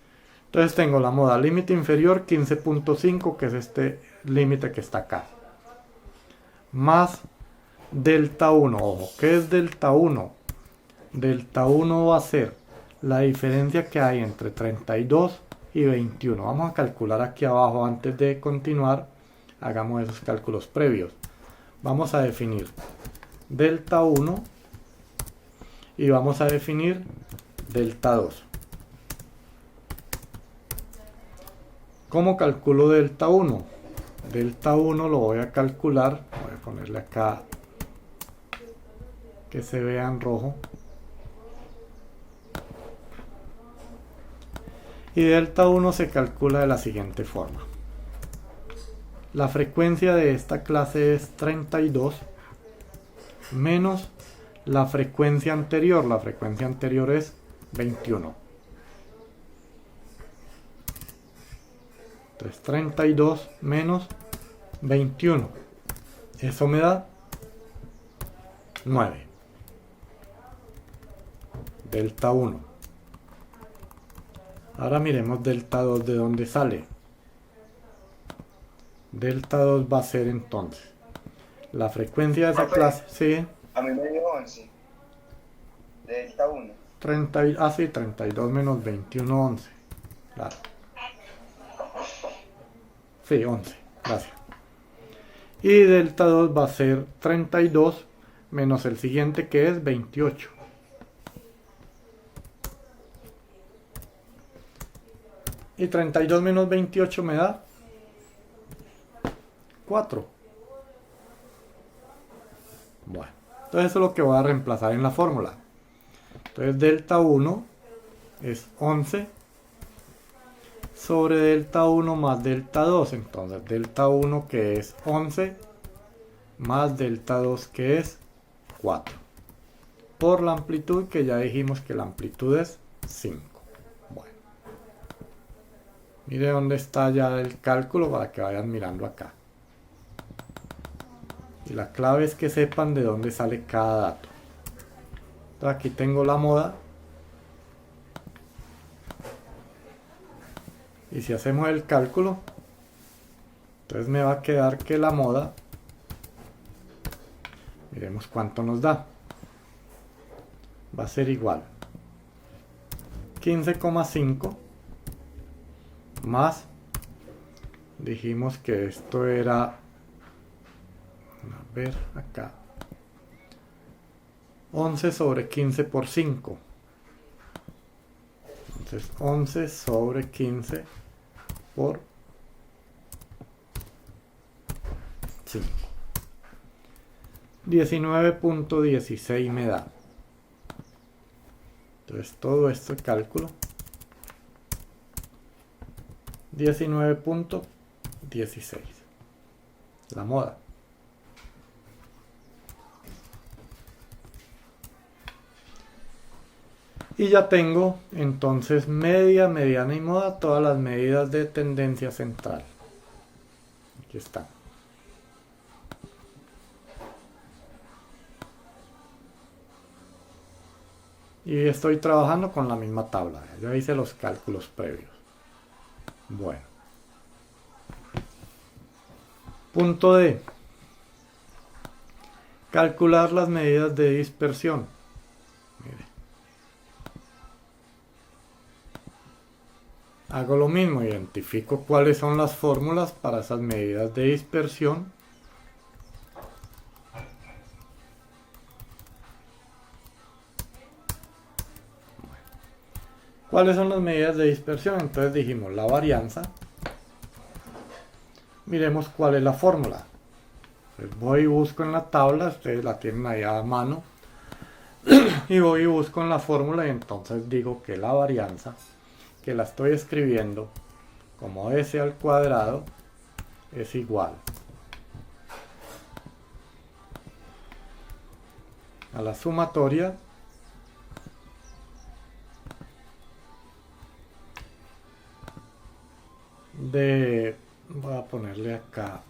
Entonces tengo la moda límite inferior 15.5, que es este límite que está acá, más delta 1. Ojo, ¿qué es delta 1? Delta 1 va a ser la diferencia que hay entre 32 y 21. Vamos a calcular aquí abajo antes de continuar. Hagamos esos cálculos previos. Vamos a definir delta 1 y vamos a definir delta 2. ¿Cómo calculo delta 1? Delta 1 lo voy a calcular, voy a ponerle acá que se vea en rojo. Y delta 1 se calcula de la siguiente forma. La frecuencia de esta clase es 32 menos la frecuencia anterior. La frecuencia anterior es 21. Entonces 32 menos 21. Eso me da 9. Delta 1. Ahora miremos delta 2 de dónde sale. Delta 2 va a ser entonces la frecuencia de esa clase. Sí, A mí me dio 11. Delta 1. 32 menos 21, 11. Claro. Sí, 11. Gracias. Y delta 2 va a ser 32 menos el siguiente que es 28. Y 32 menos 28 me da 4. Bueno, entonces eso es lo que voy a reemplazar en la fórmula. Entonces delta 1 es 11 sobre delta 1 más delta 2. Entonces delta 1 que es 11 más delta 2 que es 4. Por la amplitud que ya dijimos que la amplitud es 5. Bueno. Mire dónde está ya el cálculo para que vayan mirando acá. Y la clave es que sepan de dónde sale cada dato. Entonces aquí tengo la moda. Y si hacemos el cálculo, entonces me va a quedar que la moda, miremos cuánto nos da. Va a ser igual 15,5 más, dijimos que esto era, a ver acá, 11 sobre 15 por 5. Entonces 11 sobre 15 por 5. 19.16 me da. Entonces todo este cálculo 19.16, la moda. Y ya tengo entonces media, mediana y moda, todas las medidas de tendencia central. Aquí están. Y estoy trabajando con la misma tabla. Ya hice los cálculos previos. Bueno. Punto D. Calcular las medidas de dispersión. Mire. Hago lo mismo, identifico cuáles son las fórmulas para esas medidas de dispersión. ¿Cuáles son las medidas de dispersión? Entonces dijimos la varianza. Miremos cuál es la fórmula. Pues voy y busco en la tabla, ustedes la tienen ahí a mano. Y voy y busco en la fórmula y entonces digo que la varianza, que la estoy escribiendo como S al cuadrado, es igual a la sumatoria de, voy a ponerle acá,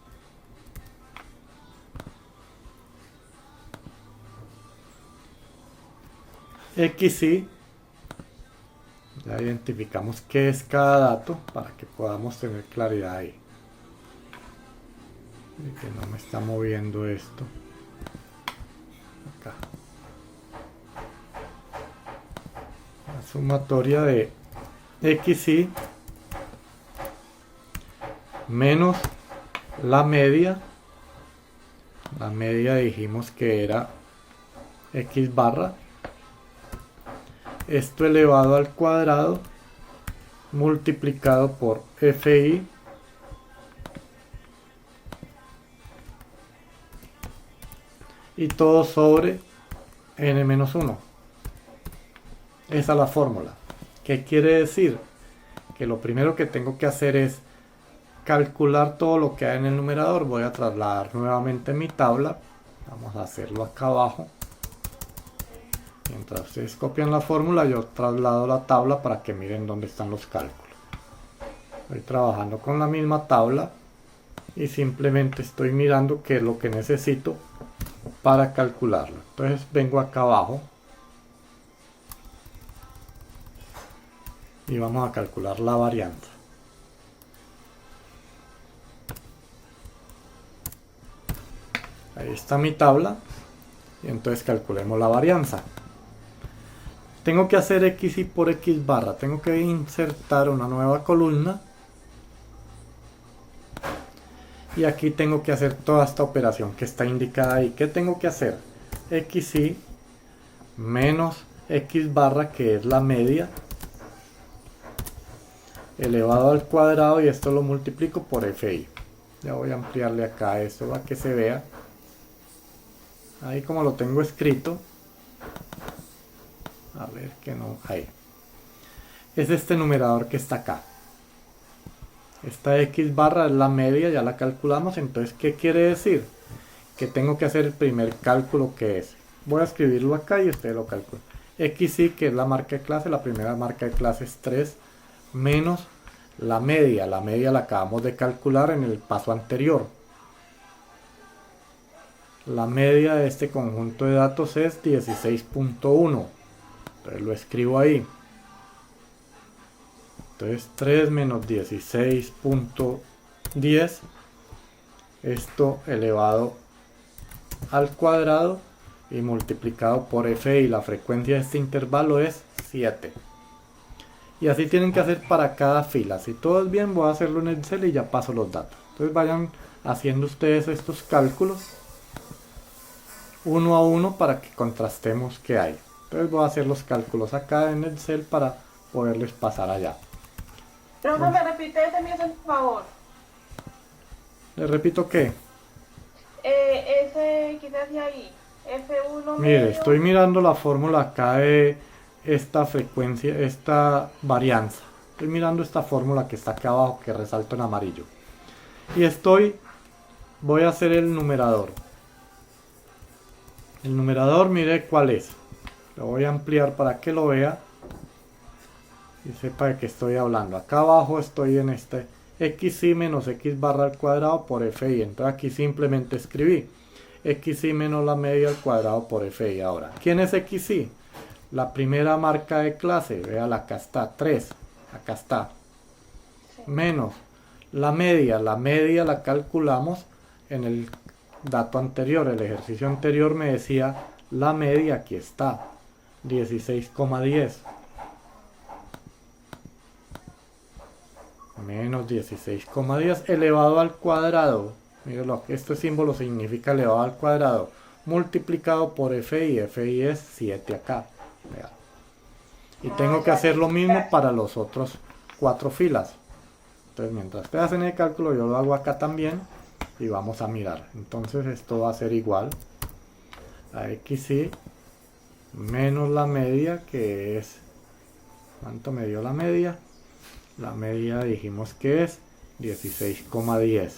XY, ya identificamos qué es cada dato para que podamos tener claridad ahí. Y que no me está moviendo esto. Acá. La sumatoria de XY menos la media. La media dijimos que era X barra. Esto elevado al cuadrado multiplicado por FI y todo sobre n-1. Esa es la fórmula. ¿Qué quiere decir? Que lo primero que tengo que hacer es calcular todo lo que hay en el numerador. Voy a trasladar nuevamente mi tabla. Vamos a hacerlo acá abajo. Mientras ustedes copian la fórmula, yo traslado la tabla para que miren dónde están los cálculos. Estoy trabajando con la misma tabla y simplemente estoy mirando qué es lo que necesito para calcularlo. Entonces vengo acá abajo y vamos a calcular la varianza. Ahí está mi tabla y entonces calculemos la varianza. Tengo que hacer XY por X barra. Tengo que insertar una nueva columna. Y aquí tengo que hacer toda esta operación que está indicada ahí. ¿Qué tengo que hacer? XY menos X barra, que es la media, elevado al cuadrado, y esto lo multiplico por FI. Ya voy a ampliarle acá esto para que se vea. Ahí como lo tengo escrito. A ver que no, ahí. Es este numerador que está acá. Esta X barra es la media, ya la calculamos. Entonces, ¿qué quiere decir? Que tengo que hacer el primer cálculo, que es, voy a escribirlo acá y ustedes lo calculan. XY, que es la marca de clase, la primera marca de clase es 3, menos la media la acabamos de calcular en el paso anterior. La media de este conjunto de datos es 16.1. Entonces lo escribo ahí. Entonces 3 menos 16.10. Esto elevado al cuadrado y multiplicado por f, y la frecuencia de este intervalo es 7. Y así tienen que hacer para cada fila. Si todo es bien, voy a hacerlo en Excel y ya paso los datos. Entonces vayan haciendo ustedes estos cálculos uno a uno para que contrastemos qué hay. Entonces voy a hacer los cálculos acá en Excel para poderles pasar allá. Profe, me repite ese mismo favor. Les repito que, Ese quizás de ahí. F1 mire, medio. estoy mirando la fórmula acá de esta frecuencia, esta varianza. Estoy mirando esta fórmula que está acá abajo, que resalto en amarillo. Y voy a hacer el numerador. El numerador, mire cuál es. Lo voy a ampliar para que lo vea y sepa de qué estoy hablando. Acá abajo estoy en este xy menos x barra al cuadrado por fi. Entonces aquí simplemente escribí xy menos la media al cuadrado por fi. Ahora, ¿quién es xy? La primera marca de clase, véala, acá está, 3, acá está, menos la media la calculamos en el dato anterior, el ejercicio anterior me decía la media, aquí está, 16,10, menos 16,10 elevado al cuadrado, mírenlo, este símbolo significa elevado al cuadrado, multiplicado por fi, fi es 7 acá. Vean. Y tengo que hacer lo mismo para los otros 4 filas. Entonces mientras ustedes hacen el cálculo, yo lo hago acá también y vamos a mirar. Entonces esto va a ser igual a xy menos la media, que es, ¿cuánto me dio la media? La media dijimos que es 16,10.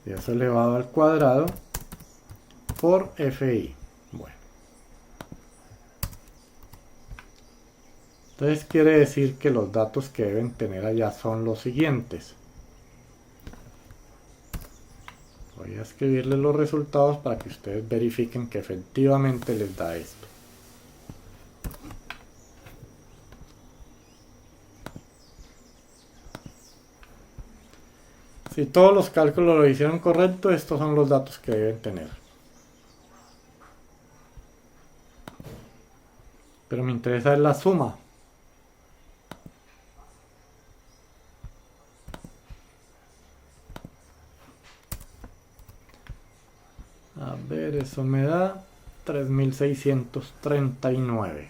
Y eso elevado al cuadrado por fi. Bueno, entonces quiere decir que los datos que deben tener allá son los siguientes. Voy a escribirles los resultados para que ustedes verifiquen que efectivamente les da esto. Si todos los cálculos lo hicieron correcto, estos son los datos que deben tener. Pero me interesa es la suma. A ver, eso me da 3.639.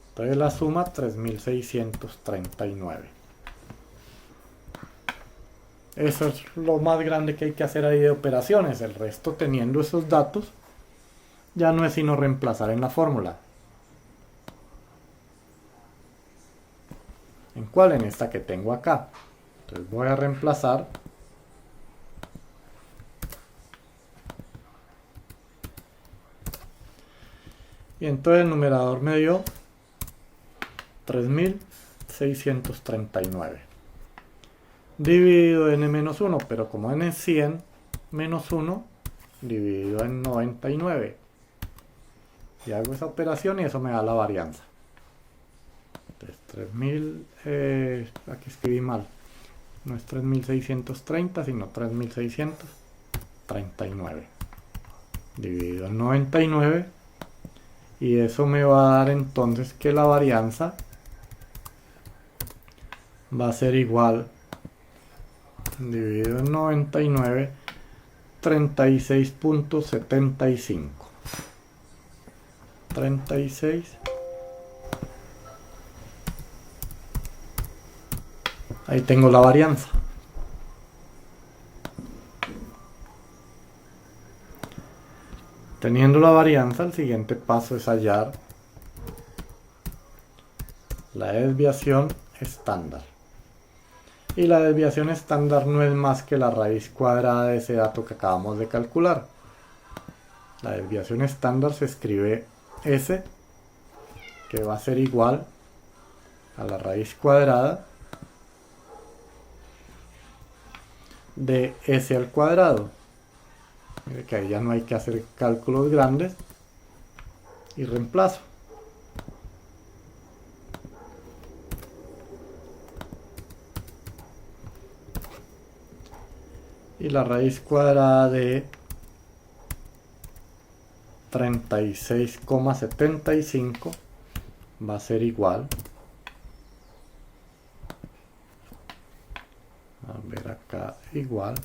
Entonces la suma 3.639. Eso es lo más grande que hay que hacer ahí de operaciones. El resto, teniendo esos datos, ya no es sino reemplazar en la fórmula. ¿En cuál? En esta que tengo acá. Entonces voy a reemplazar. Y entonces el numerador me dio 3.639. Dividido en n-1, pero como n es 100, menos 1, dividido en 99. Y hago esa operación y eso me da la varianza. Entonces 3000, aquí escribí mal. No es 3630, sino 3639. Dividido en 99. Y eso me va a dar entonces que la varianza va a ser igual, dividido en 99, 36.75. 36. Ahí tengo la varianza. Teniendo la varianza, el siguiente paso es hallar la desviación estándar. Y la desviación estándar no es más que la raíz cuadrada de ese dato que acabamos de calcular. La desviación estándar se escribe S, que va a ser igual a la raíz cuadrada de S al cuadrado. Mire que ahí ya no hay que hacer cálculos grandes y reemplazo. Y la raíz cuadrada de 36,75 va a ser igual, a ver acá, igual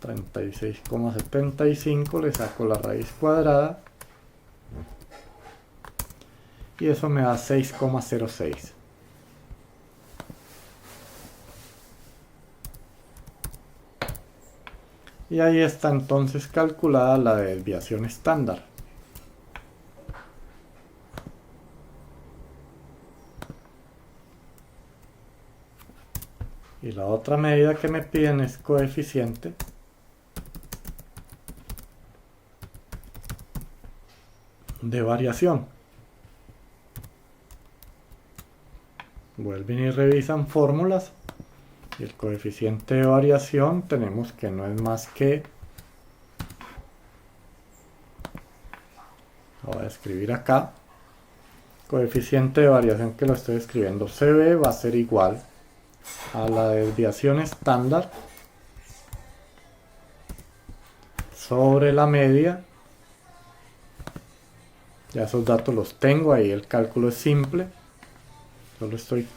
36,75, le saco la raíz cuadrada y eso me da 6,06. Y ahí está entonces calculada la desviación estándar. Y la otra medida que me piden es coeficiente de variación. Vuelven y revisan fórmulas. Y el coeficiente de variación tenemos que no es más que, lo voy a escribir acá, coeficiente de variación que lo estoy escribiendo, CB va a ser igual a la desviación estándar sobre la media. Ya esos datos los tengo, ahí el cálculo es simple, solo estoy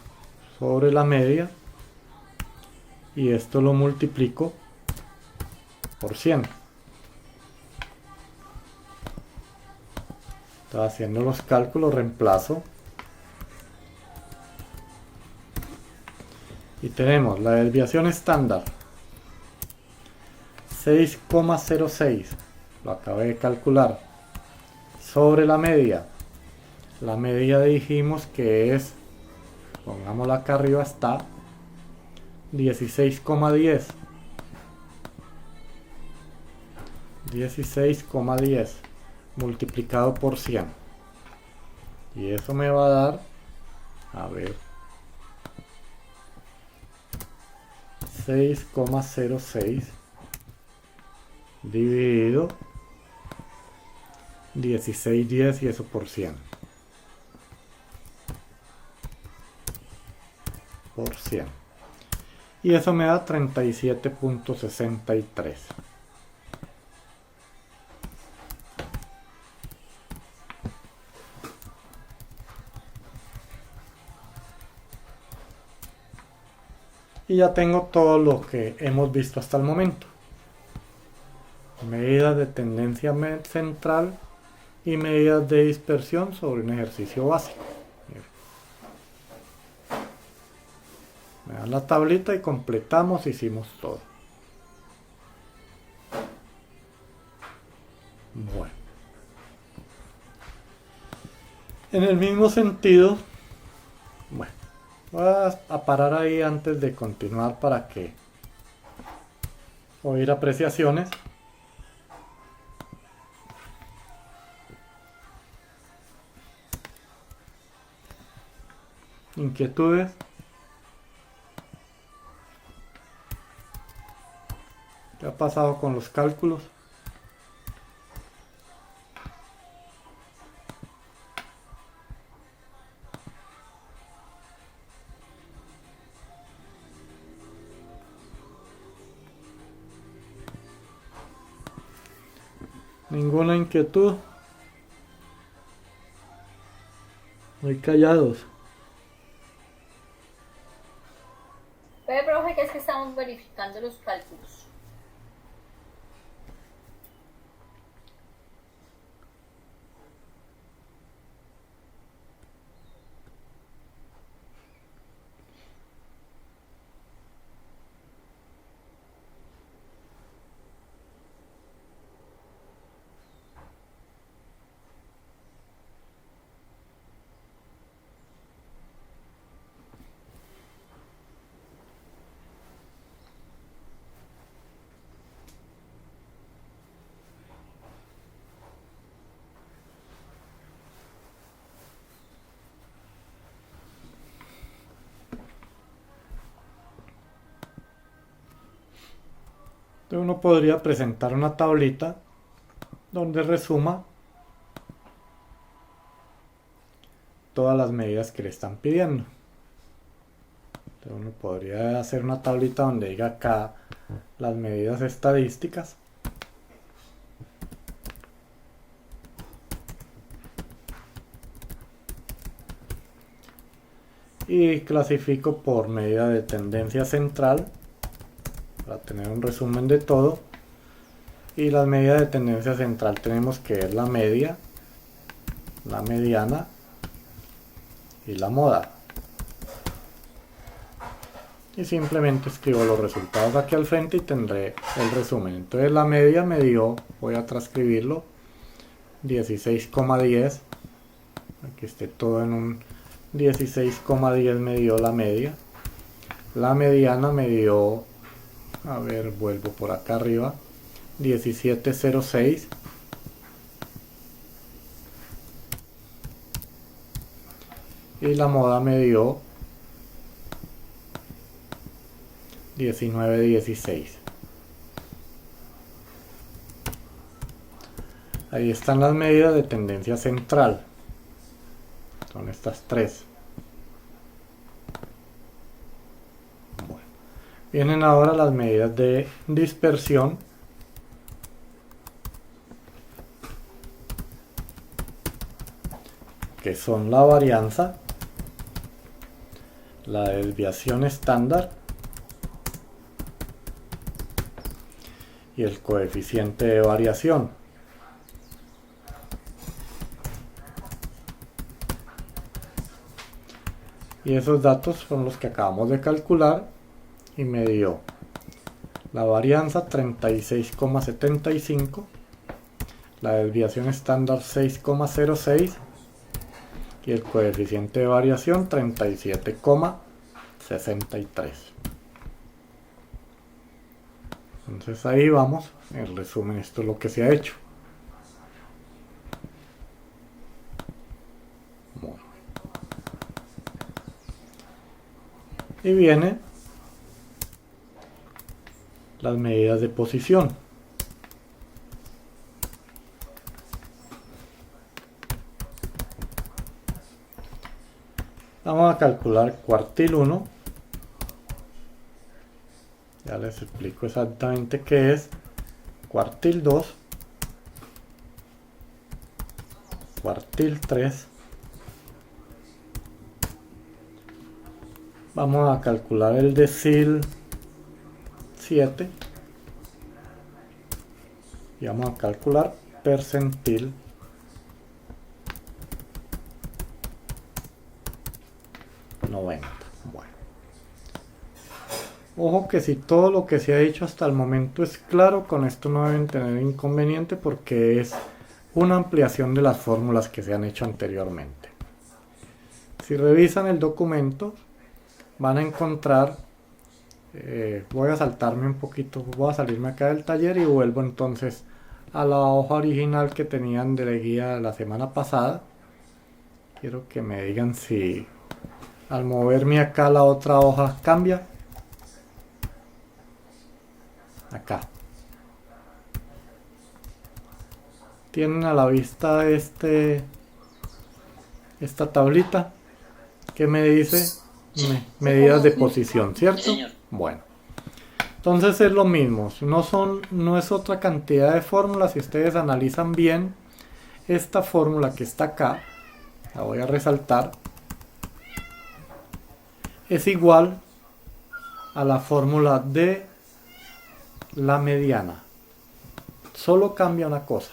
sobre la media y esto lo multiplico por 100. Estaba haciendo los cálculos, reemplazo y tenemos la desviación estándar 6,06, lo acabé de calcular, sobre la media. La media dijimos que es, pongámosla acá arriba, está 16,10. 16,10 multiplicado por 100. Y eso me va a dar, a ver, 6,06 dividido 16,10 y eso por 100. Por 100. Y eso me da 37,63. Y ya tengo todo lo que hemos visto hasta el momento. Medidas de tendencia central y medidas de dispersión sobre un ejercicio básico. Me dan la tablita y completamos, hicimos todo. Bueno. En el mismo sentido, bueno, voy a parar ahí antes de continuar para que oír apreciaciones. Inquietudes. ¿Qué ha pasado con los cálculos? ¿Ninguna inquietud? Muy callados. Pero, profe, que es que estamos verificando los cálculos. Entonces uno podría presentar una tablita donde resuma todas las medidas que le están pidiendo. Entonces uno podría hacer una tablita donde diga acá las medidas estadísticas. Y clasifico por medida de tendencia central para tener un resumen de todo. Y las medidas de tendencia central tenemos que ver la media, la mediana y la moda. Y simplemente escribo los resultados aquí al frente y tendré el resumen. Entonces la media me dio, voy a transcribirlo, 16,10. Aquí esté todo en un 16,10 me dio la media. La mediana me dio, a ver, vuelvo por acá arriba, 17,06. Y la moda me dio 19,16. Ahí están las medidas de tendencia central. Son estas tres. Bueno. Vienen ahora las medidas de dispersión. Que son la varianza, la desviación estándar y el coeficiente de variación. Y esos datos son los que acabamos de calcular y me dio la varianza 36,75, la desviación estándar 6,06 y el coeficiente de variación 37,63. Entonces ahí vamos, en resumen esto es lo que se ha hecho. Bueno. Y vienen las medidas de posición. Vamos a calcular cuartil 1. Ya les explico exactamente qué es. Cuartil 2. Cuartil 3. Vamos a calcular el decil 7. Y vamos a calcular percentil 90. Bueno. Ojo que si todo lo que se ha hecho hasta el momento es claro, con esto no deben tener inconveniente porque es una ampliación de las fórmulas que se han hecho anteriormente. Si revisan el documento van a encontrar, voy a saltarme un poquito, voy a salirme acá del taller y vuelvo entonces a la hoja original que tenían de la guía la semana pasada. Quiero que me digan si al moverme acá la otra hoja cambia. Acá. Tienen a la vista esta tablita que me dice medidas de posición, ¿cierto? Señor. Bueno. Entonces es lo mismo, no es otra cantidad de fórmulas. Si ustedes analizan bien, esta fórmula que está acá, la voy a resaltar, es igual a la fórmula de la mediana. Solo cambia una cosa.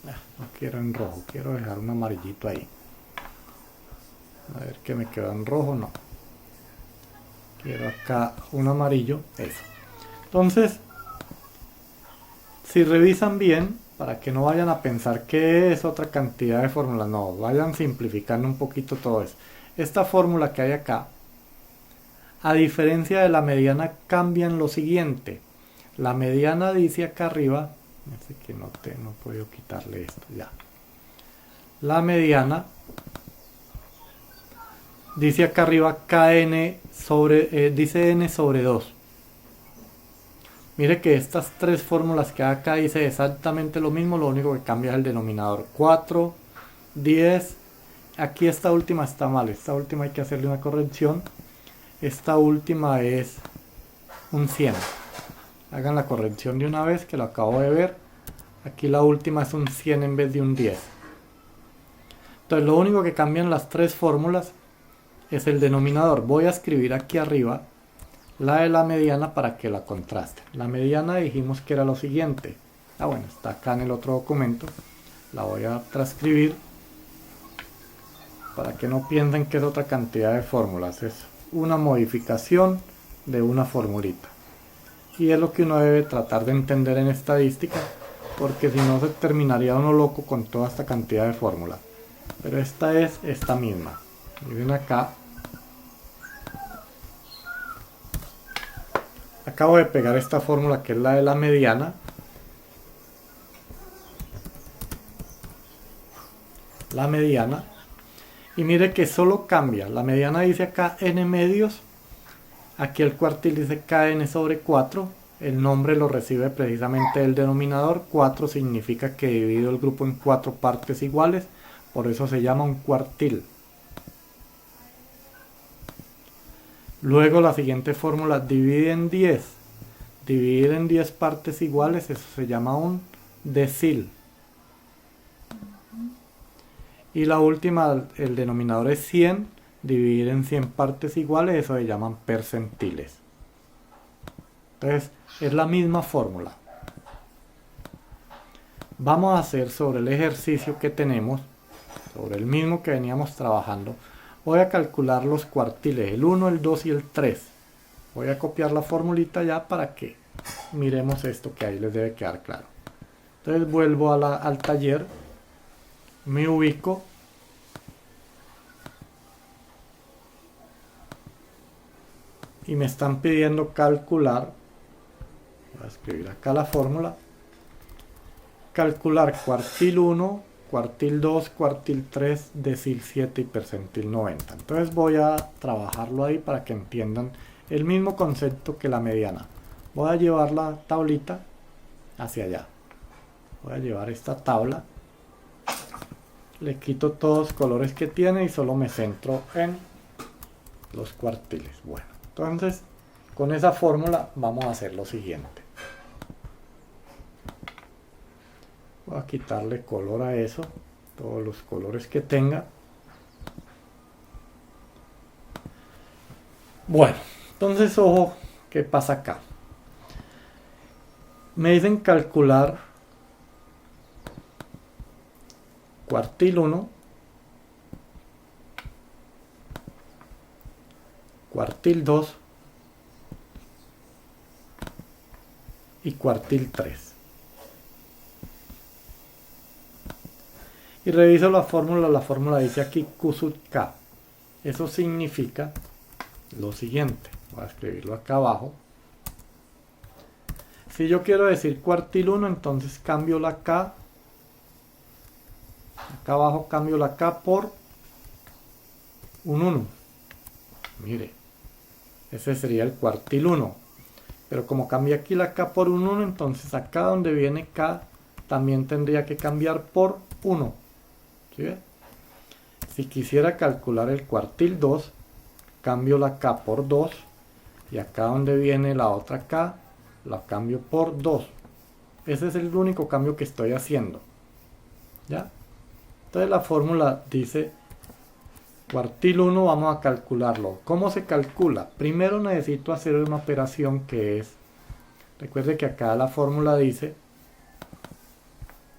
No quiero en rojo, quiero dejar un amarillito ahí. A ver qué me queda en rojo, no. Quiero acá un amarillo, eso. Entonces, si revisan bien, para que no vayan a pensar que es otra cantidad de fórmulas, no, vayan simplificando un poquito todo eso. Esta fórmula que hay acá, a diferencia de la mediana, cambia en lo siguiente. La mediana dice acá arriba, así que no puedo quitarle esto ya. La mediana dice acá arriba KN sobre, dice N sobre 2. Mire que estas tres fórmulas que acá dice exactamente lo mismo, lo único que cambia es el denominador. 4, 10, aquí esta última está mal, esta última hay que hacerle una corrección. Esta última es un 100. Hagan la corrección de una vez que lo acabo de ver. Aquí la última es un 100 en vez de un 10. Entonces lo único que cambian las tres fórmulas es el denominador. Voy a escribir aquí arriba la de la mediana para que la contraste. La mediana dijimos que era lo siguiente. Bueno, está acá en el otro documento. La voy a transcribir para que no piensen que es otra cantidad de fórmulas. Es una modificación de una formulita. Y es lo que uno debe tratar de entender en estadística, porque si no se terminaría uno loco con toda esta cantidad de fórmulas. Pero esta es esta misma. Miren acá. Acabo de pegar esta fórmula que es la de la mediana. La mediana. Y mire que solo cambia. La mediana dice acá n medios. Aquí el cuartil dice kn sobre 4. El nombre lo recibe precisamente el denominador. 4 significa que divido el grupo en 4 partes iguales. Por eso se llama un cuartil. Luego la siguiente fórmula, divide en 10. Dividir en 10 partes iguales, eso se llama un decil. Y la última, el denominador es 100. Dividir en 100 partes iguales, eso se llaman percentiles. Entonces, es la misma fórmula. Vamos a hacer sobre el ejercicio que tenemos, sobre el mismo que veníamos trabajando. Voy a calcular los cuartiles, el 1, el 2 y el 3. Voy a copiar la formulita ya para que miremos esto que ahí les debe quedar claro. Entonces vuelvo al taller, me ubico. Y me están pidiendo calcular, voy a escribir acá la fórmula, calcular cuartil 1, cuartil 2, cuartil 3, decil 7 y percentil 90. Entonces voy a trabajarlo ahí para que entiendan el mismo concepto que la mediana. Voy a llevar la tablita hacia allá. Voy a llevar esta tabla. Le quito todos los colores que tiene y solo me centro en los cuartiles. Bueno, entonces con esa fórmula vamos a hacer lo siguiente. Voy a quitarle color a eso, todos los colores que tenga. Bueno, entonces ojo, ¿qué pasa acá? Me dicen calcular cuartil 1, cuartil 2 y cuartil 3. Y reviso la fórmula dice aquí Q sub K. Eso significa lo siguiente. Voy a escribirlo acá abajo. Si yo quiero decir cuartil 1, entonces cambio la K. Acá abajo cambio la K por un 1. Mire, ese sería el cuartil 1. Pero como cambié aquí la K por un 1, entonces acá donde viene K también tendría que cambiar por 1. ¿Sí ve? Si quisiera calcular el cuartil 2, cambio la K por 2. Y acá donde viene la otra K, la cambio por 2. Ese es el único cambio que estoy haciendo. ¿Ya? Entonces la fórmula dice cuartil 1, vamos a calcularlo. ¿Cómo se calcula? Primero necesito hacer una operación que es, recuerde que acá la fórmula dice,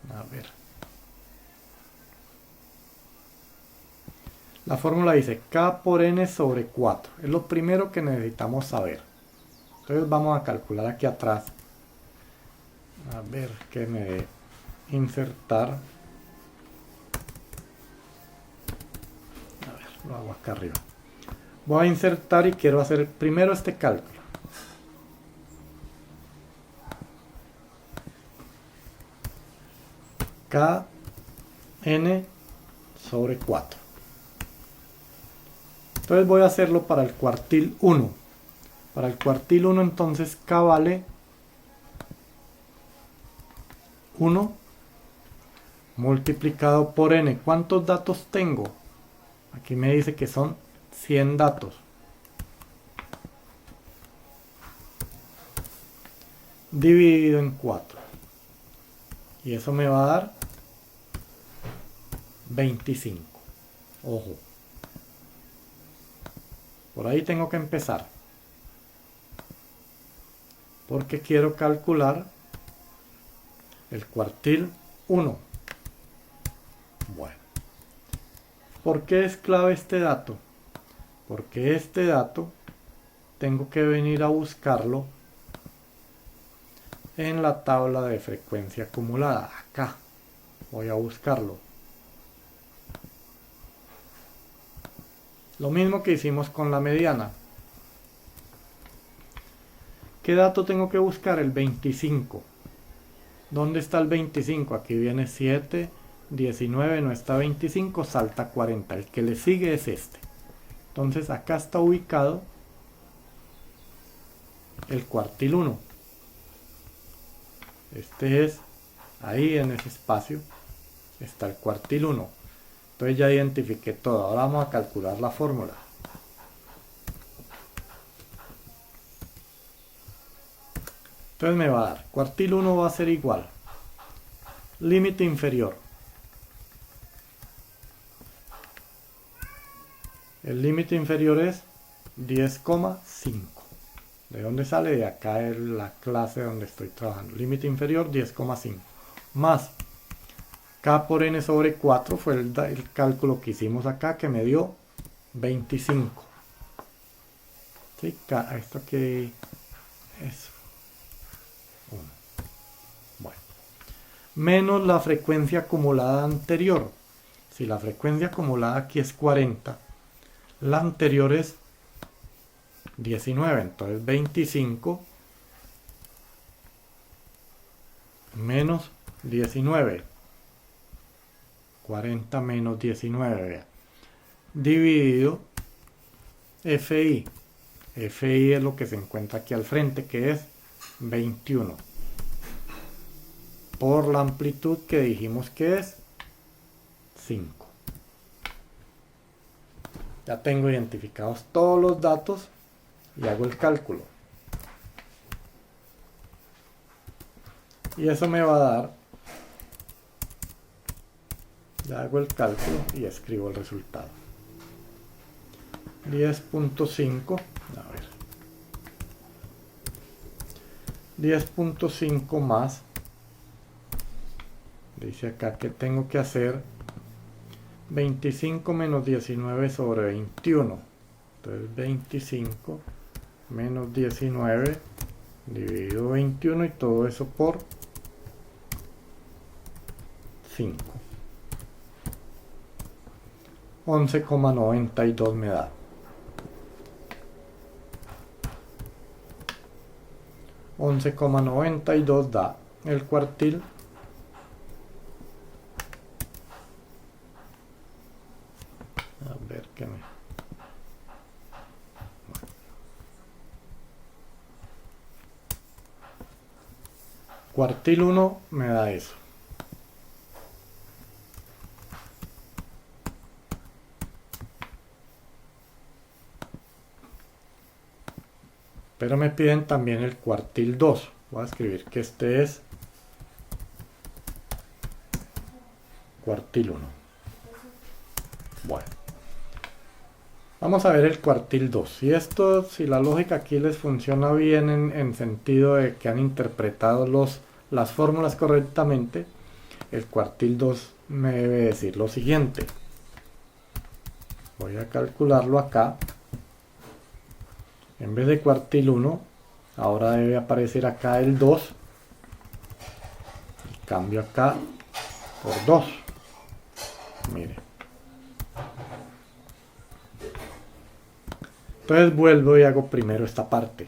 a ver, la fórmula dice K por N sobre 4. Es lo primero que necesitamos saber. Entonces vamos a calcular aquí atrás. A ver, que me dé insertar. A ver, lo hago acá arriba. Voy a insertar y quiero hacer primero este cálculo. K N sobre 4. Entonces voy a hacerlo para el cuartil 1. Para el cuartil 1 entonces K vale 1 multiplicado por n. ¿Cuántos datos tengo? Aquí me dice que son 100 datos. Dividido en 4. Y eso me va a dar 25. Ojo. Por ahí tengo que empezar. Porque quiero calcular el cuartil 1. Bueno. ¿Por qué es clave este dato? Porque este dato tengo que venir a buscarlo en la tabla de frecuencia acumulada. Acá voy a buscarlo. Lo mismo que hicimos con la mediana. ¿Qué dato tengo que buscar? El 25. ¿Dónde está el 25? Aquí viene 7, 19, no está 25, salta 40. El que le sigue es este. Entonces acá está ubicado el cuartil 1. Este es, ahí en ese espacio está el cuartil 1. Entonces ya identifiqué todo. Ahora vamos a calcular la fórmula. Entonces me va a dar, cuartil 1 va a ser igual, límite inferior. El límite inferior es 10,5. ¿De dónde sale? De acá es la clase donde estoy trabajando. Límite inferior 10,5. Más K por N sobre 4 fue el cálculo que hicimos acá, que me dio 25. ¿Sí? Esto que es 1. Bueno. Menos la frecuencia acumulada anterior. Si la frecuencia acumulada aquí es 40, la anterior es 19, entonces 25 menos 19, 40 menos 19, vea, dividido FI. FI es lo que se encuentra aquí al frente, que es 21, por la amplitud que dijimos que es 5. Ya tengo identificados todos los datos y hago el cálculo. Y eso me va a dar, ya hago el cálculo y escribo el resultado. 10.5, a ver, 10.5 más, dice acá que tengo que hacer 25 menos 19 sobre 21. Entonces 25 menos 19 dividido 21 y todo eso por 5. 11,92 me da. 11,92 da el cuartil a ver qué me... Cuartil 1 me da eso. Pero me piden también el cuartil 2. Voy a escribir que este es cuartil 1. Bueno. Vamos a ver el cuartil 2. Si la lógica aquí les funciona bien en sentido de que han interpretado las fórmulas correctamente, el cuartil 2 me debe decir lo siguiente. Voy a calcularlo acá. En vez de cuartil 1, ahora debe aparecer acá el 2. Y cambio acá por 2. Mire. Entonces vuelvo y hago primero esta parte.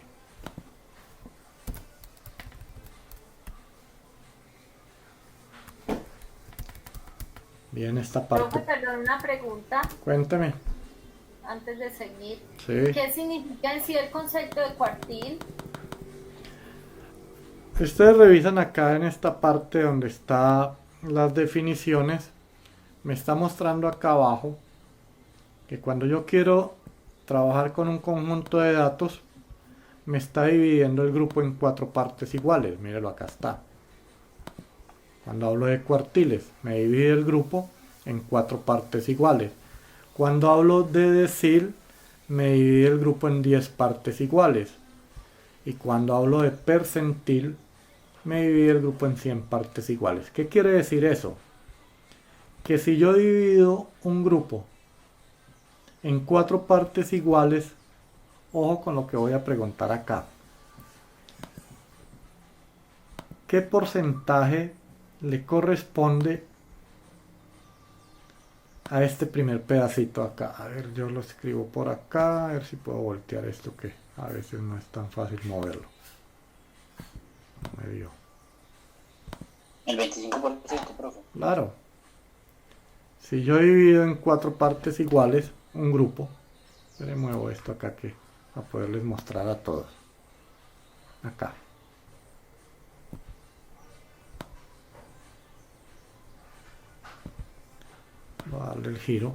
Bien, esta parte. Profe, perdón, una pregunta Cuénteme. antes de seguir. Sí. ¿Qué significa en sí el concepto de cuartil? Ustedes revisan acá en esta parte donde está las definiciones. Me está mostrando acá abajo que cuando yo quiero trabajar con un conjunto de datos, me está dividiendo el grupo en 4 partes iguales. Míralo, acá está. Cuando hablo de cuartiles, me divide el grupo en 4 partes iguales. Cuando hablo de decil, me divide el grupo en 10 partes iguales. Y cuando hablo de percentil, me divide el grupo en 100 partes iguales. ¿Qué quiere decir eso? Que si yo divido un grupo en 4 partes iguales, ojo con lo que voy a preguntar acá. ¿Qué porcentaje le corresponde a este primer pedacito acá? A ver, yo lo escribo por acá, a ver si puedo voltear esto, que a veces no es tan fácil moverlo. Me dio. El 25%, profe. Claro. Si yo divido en 4 partes iguales un grupo, yo le muevo esto acá que a poderles mostrar a todos. Acá. Voy a darle el giro.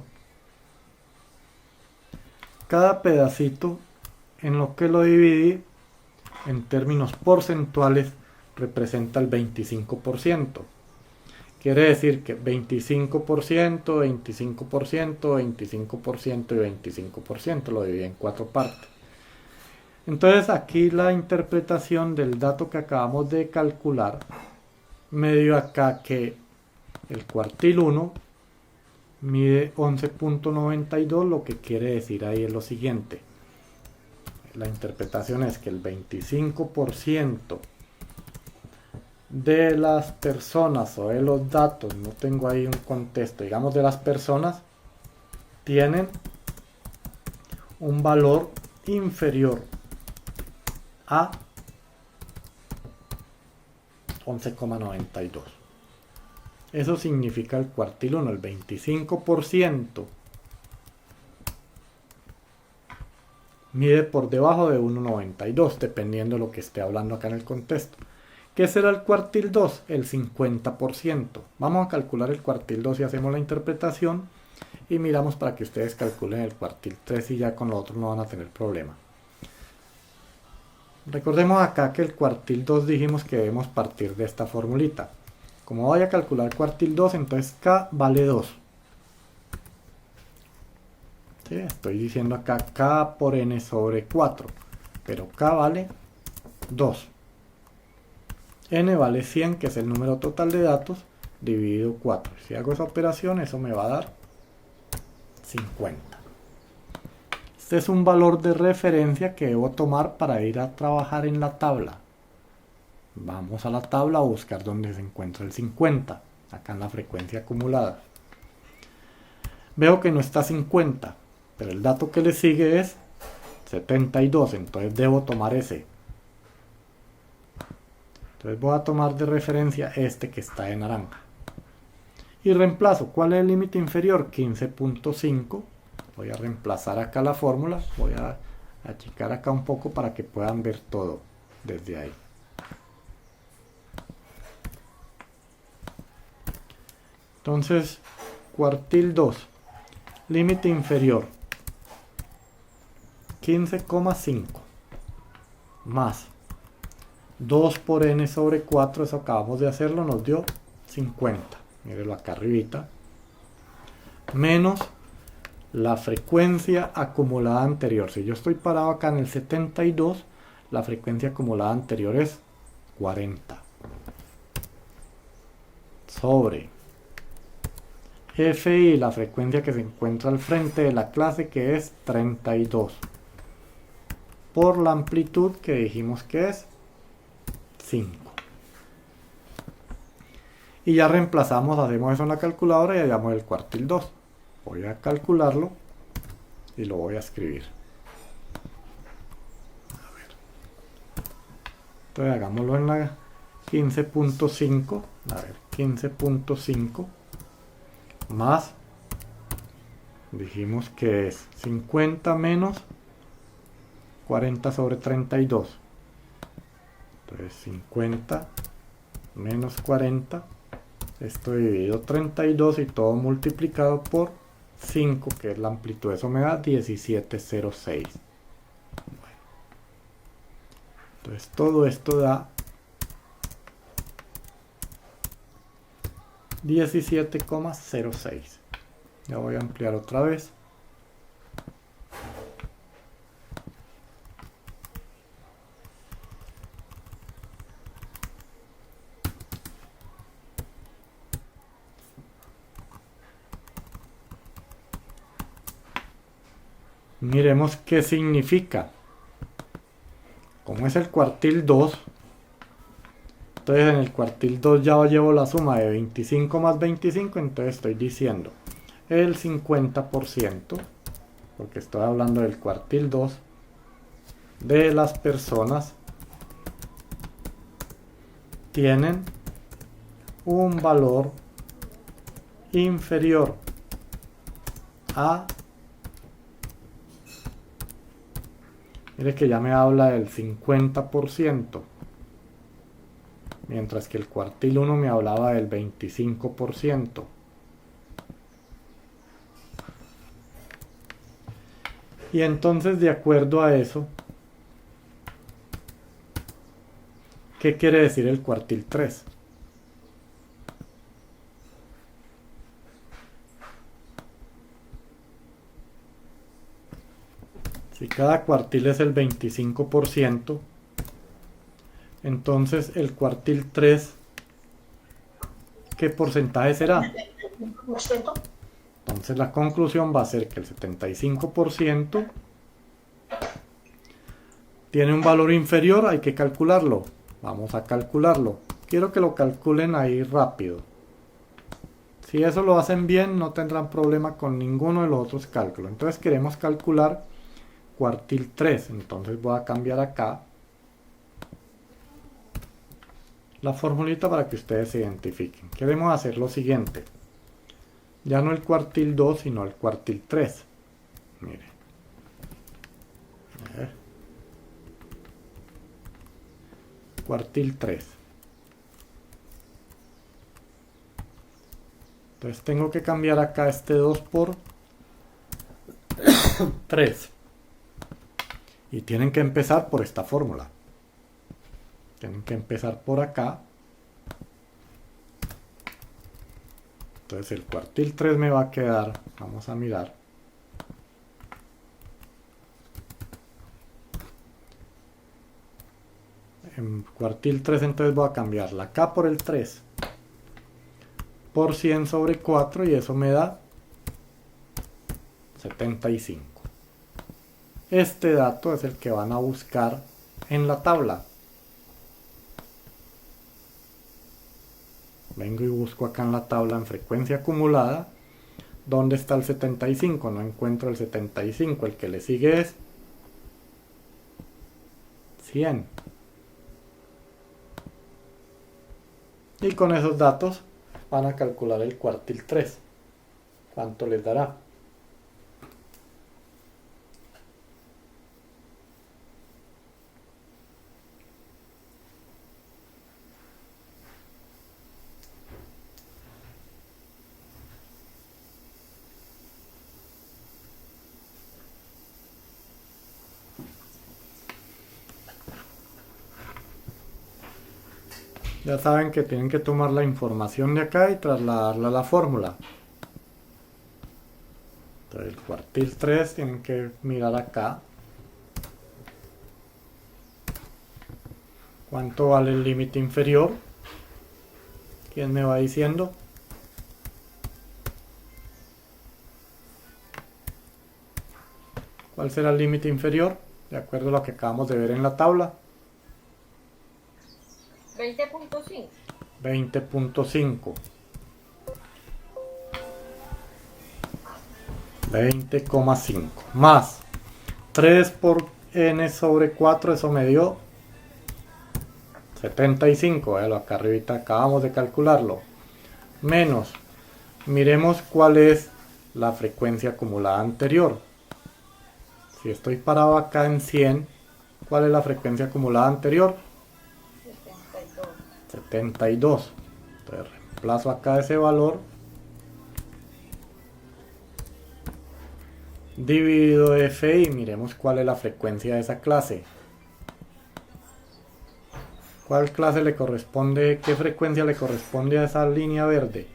Cada pedacito en lo que lo dividí en términos porcentuales representa el 25%. Quiere decir que 25%, 25%, 25% y 25% lo dividí en 4 partes. Entonces aquí la interpretación del dato que acabamos de calcular me dio acá que el cuartil 1 mide 11.92, lo que quiere decir ahí es lo siguiente. La interpretación es que el 25% de las personas o de los datos, no tengo ahí un contexto, digamos de las personas, tienen un valor inferior a 11,92. Eso significa el cuartil 1, el 25% mide por debajo de 1,92, dependiendo de lo que esté hablando acá en el contexto. ¿Qué será el cuartil 2? El 50%. Vamos a calcular el cuartil 2 y hacemos la interpretación y miramos para que ustedes calculen el cuartil 3 y ya con lo otro no van a tener problema. Recordemos acá que el cuartil 2 dijimos que debemos partir de esta formulita. Como voy a calcular cuartil 2, entonces K vale 2. ¿Sí? Estoy diciendo acá K por N sobre 4, pero K vale 2. N vale 100, que es el número total de datos, dividido 4. Si hago esa operación, eso me va a dar 50. Este es un valor de referencia que debo tomar para ir a trabajar en la tabla. Vamos a la tabla a buscar dónde se encuentra el 50, acá en la frecuencia acumulada. Veo que no está 50, pero el dato que le sigue es 72, entonces debo tomar ese. Entonces voy a tomar de referencia este que está de naranja. Y reemplazo. ¿Cuál es el límite inferior? 15.5. Voy a reemplazar acá la fórmula. Voy a achicar acá un poco para que puedan ver todo desde ahí. Entonces, cuartil 2. Límite inferior. 15,5. Más 2 por n sobre 4, eso acabamos de hacerlo, nos dio 50. Mírenlo acá arribita. Menos la frecuencia acumulada anterior. Si yo estoy parado acá en el 72, la frecuencia acumulada anterior es 40. Sobre FI, la frecuencia que se encuentra al frente de la clase, que es 32. Por la amplitud que dijimos que es 5. Y ya reemplazamos, hacemos eso en la calculadora y hallamos el cuartil 2. Voy a calcularlo y lo voy a escribir. A ver. Entonces hagámoslo en la 15.5. A ver, 15.5 más, dijimos que es 50 menos 40 sobre 32. Entonces 50 menos 40, esto dividido 32 y todo multiplicado por 5, que es la amplitud. Eso me da 17,06. Bueno, entonces todo esto da 17,06. Ya voy a ampliar otra vez. Miremos qué significa. Como es el cuartil 2, entonces en el cuartil 2 ya llevo la suma de 25 más 25, entonces estoy diciendo el 50%, porque estoy hablando del cuartil 2, de las personas tienen un valor inferior a... Mire que ya me habla del 50%, mientras que el cuartil 1 me hablaba del 25%. Y entonces, de acuerdo a eso, ¿qué quiere decir el cuartil 3? Si cada cuartil es el 25%, entonces el cuartil 3, ¿qué porcentaje será? Entonces la conclusión va a ser que el 75% tiene un valor inferior, hay que calcularlo. Vamos a calcularlo. Quiero que lo calculen ahí rápido. Si eso lo hacen bien, no tendrán problema con ninguno de los otros cálculos. Entonces queremos calcular cuartil 3, entonces voy a cambiar acá la formulita para que ustedes se identifiquen. Queremos hacer lo siguiente, ya no el cuartil 2 sino el cuartil 3. Mire, cuartil 3. Entonces tengo que cambiar acá este 2 por 3. Y tienen que empezar por esta fórmula. Tienen que empezar por acá. Entonces el cuartil 3 me va a quedar, vamos a mirar. En cuartil 3 entonces voy a cambiar la K por el 3 por 100 sobre 4 y eso me da 75. Este dato es el que van a buscar en la tabla. Vengo y busco acá en la tabla en frecuencia acumulada. ¿Dónde está el 75? No encuentro el 75. El que le sigue es 100. Y con esos datos van a calcular el cuartil 3. ¿Cuánto les dará? Ya saben que tienen que tomar la información de acá y trasladarla a la fórmula. Entonces el cuartil 3 tienen que mirar acá. ¿Cuánto vale el límite inferior? ¿Quién me va diciendo? ¿Cuál será el límite inferior? De acuerdo a lo que acabamos de ver en la tabla. 20.5. 20.5. 20,5 más 3 por n sobre 4, eso me dio 75. Acá arribita acabamos de calcularlo. Menos, miremos cuál es la frecuencia acumulada anterior. Si estoy parado acá en 100, ¿cuál es la frecuencia acumulada anterior? 72. Entonces reemplazo acá ese valor. Dividido F y miremos cuál es la frecuencia de esa clase. ¿Cuál clase le corresponde? ¿Qué frecuencia le corresponde a esa línea verde?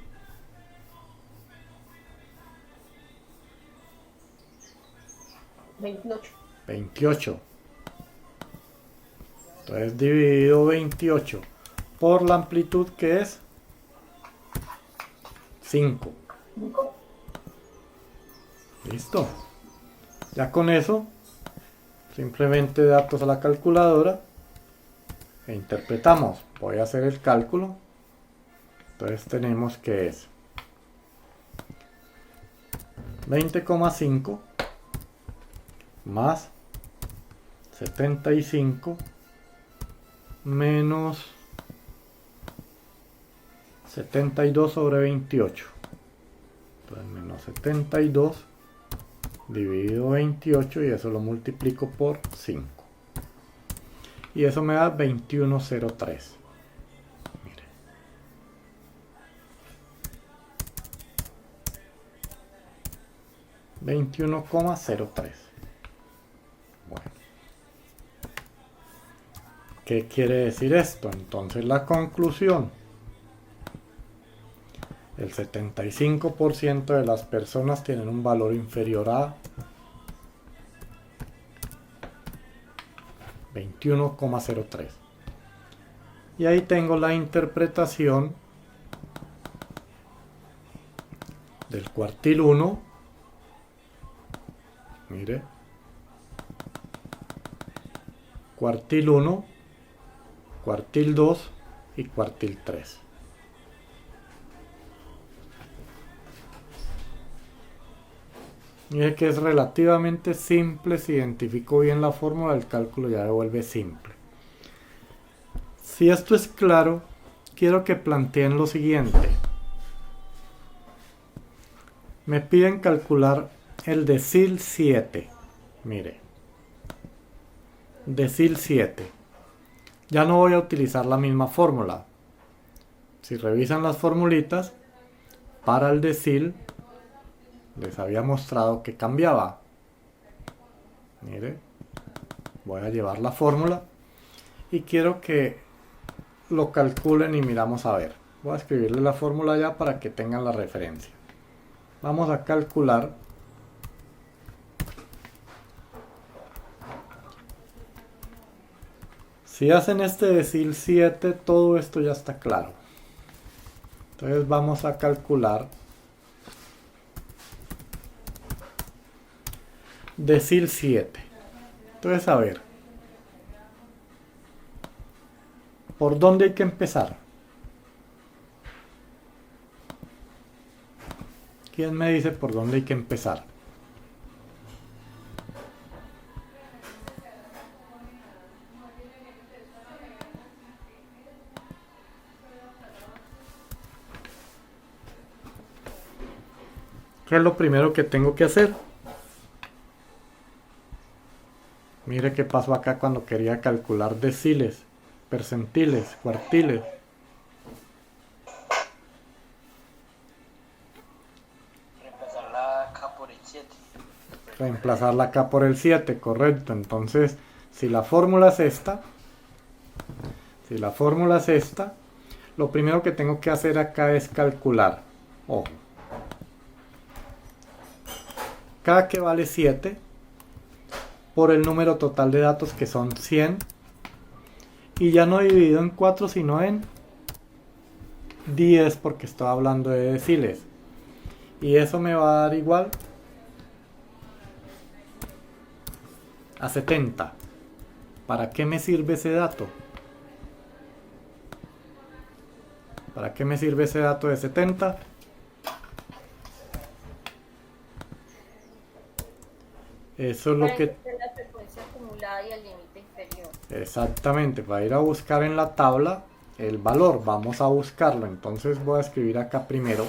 $28. 28. Entonces dividido 28 por la amplitud, que es 5. Listo. Ya con eso, simplemente datos a la calculadora e interpretamos. Voy a hacer el cálculo. Entonces tenemos que es 20,5 más 75 menos 72 sobre 28. Entonces menos 72 dividido 28 y eso lo multiplico por 5. Y eso me da 21,03. Mire. 21,03. Bueno. ¿Qué quiere decir esto? Entonces la conclusión. El 75% de las personas tienen un valor inferior a 21,03. Y ahí tengo la interpretación del cuartil 1. Mire. Cuartil 1, cuartil 2 y cuartil 3. Mire que es relativamente simple. Si identifico bien la fórmula, el cálculo ya se vuelve simple. Si esto es claro, quiero que planteen lo siguiente. Me piden calcular el decil 7. Mire. Decil 7. Ya no voy a utilizar la misma fórmula. Si revisan las formulitas, para el decil les había mostrado que cambiaba. Mire, voy a llevar la fórmula y quiero que lo calculen y miramos a ver. Voy a escribirle la fórmula ya para que tengan la referencia. Vamos a calcular si hacen este decil 7, todo esto ya está claro. Entonces vamos a calcular decil 7. Entonces, a ver, ¿por dónde hay que empezar? ¿Quién me dice por dónde hay que empezar? ¿Qué es lo primero que tengo que hacer? Mire qué pasó acá cuando quería calcular deciles, percentiles, cuartiles. Reemplazar la K por el 7. Reemplazar la K por el 7, correcto. Entonces, si la fórmula es esta, lo primero que tengo que hacer acá es calcular. Ojo. K, que vale 7, por el número total de datos, que son 100, y ya no dividido en 4 sino en 10 porque estoy hablando de deciles, y eso me va a dar igual a 70. ¿Para qué me sirve ese dato? ¿Para qué me sirve ese dato de 70? Eso es lo que... la frecuencia acumulada y el límite inferior. Exactamente, para ir a buscar en la tabla el valor, vamos a buscarlo. Entonces voy a escribir acá primero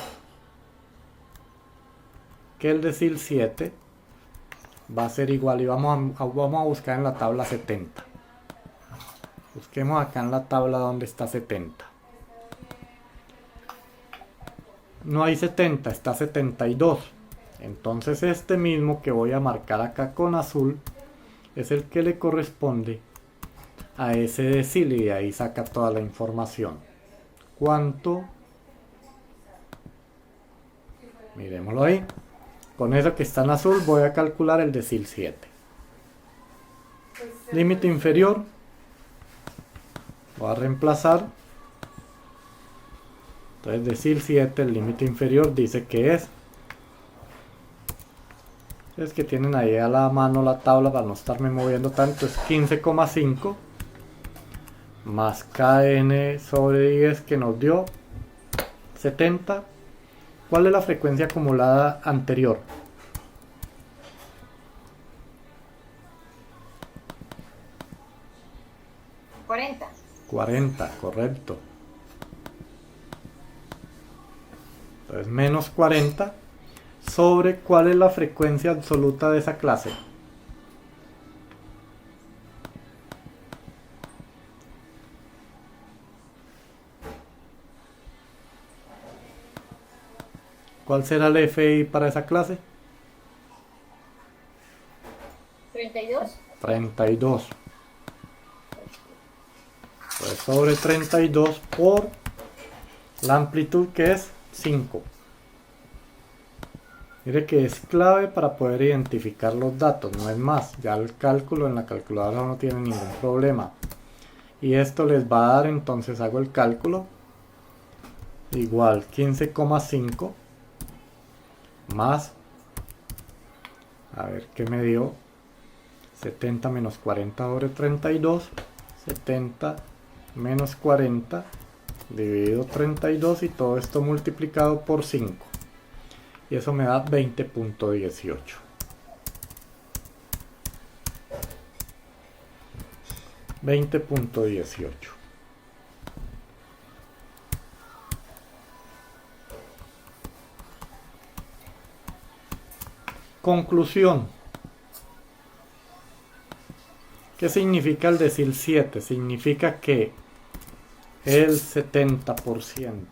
que el decil 7 va a ser igual, y vamos a buscar en la tabla 70. Busquemos acá en la tabla donde está 70. no hay 70, está 72. Entonces este mismo que voy a marcar acá con azul es el que le corresponde a ese decil y de ahí saca toda la información. ¿Cuánto? Miremoslo ahí. Con eso que está en azul voy a calcular el decil 7. Límite inferior. Voy a reemplazar. Entonces decil 7, el límite inferior dice que es. Es que tienen ahí a la mano la tabla para no estarme moviendo tanto. Es 15,5 más kn sobre 10 que nos dio 70. ¿Cuál es la frecuencia acumulada anterior? ¿40? 40, correcto. Entonces menos 40 sobre cuál es la frecuencia absoluta de esa clase. ¿Cuál será el FI para esa clase? 32. 32. Pues sobre 32 por la amplitud que es 5. Mire que es clave para poder identificar los datos, no es más. Ya el cálculo en la calculadora no tiene ningún problema. Y esto les va a dar, entonces hago el cálculo. Igual 15,5 más, a ver qué me dio, 70 menos 40 sobre 32, 70 menos 40 dividido 32 y todo esto multiplicado por 5. Y eso me da 20.18. $20.18. Conclusión. ¿Qué significa el decil 7? Significa que el 70%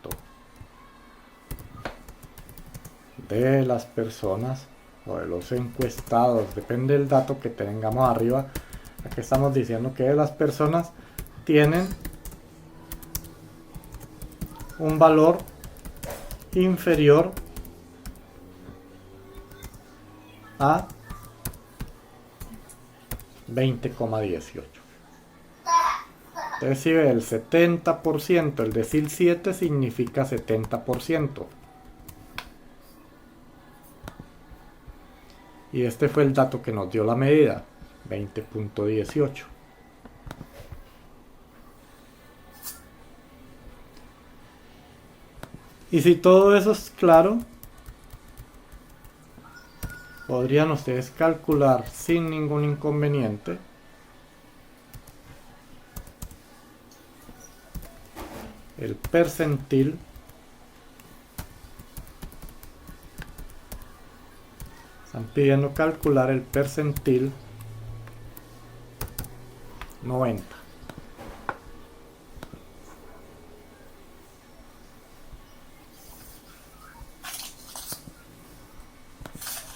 de las personas o de los encuestados, depende del dato que tengamos arriba, aquí estamos diciendo que las personas tienen un valor inferior a 20,18. Entonces si ve el 70%, el decil 7 significa 70%. Y este fue el dato que nos dio la medida, 20.18. Y si todo eso es claro, podrían ustedes calcular sin ningún inconveniente el percentil están pidiendo calcular el percentil 90.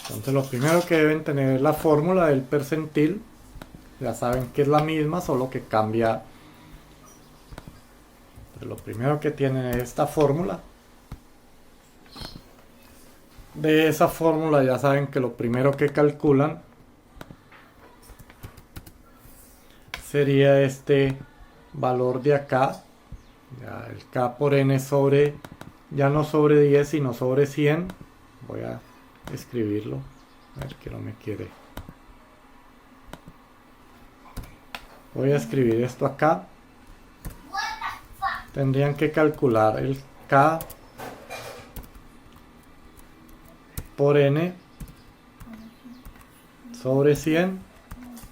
Entonces lo primero que deben tener es la fórmula del percentil. Ya saben que es la misma, solo que cambia. Entonces, lo primero que tienen es esta fórmula. De esa fórmula ya saben que lo primero que calculan sería este valor de acá. Ya el K por N sobre, ya no sobre 10 sino sobre 100. Voy a escribirlo, a ver que no me quiere. Voy a escribir esto acá. Tendrían que calcular el K por N sobre 100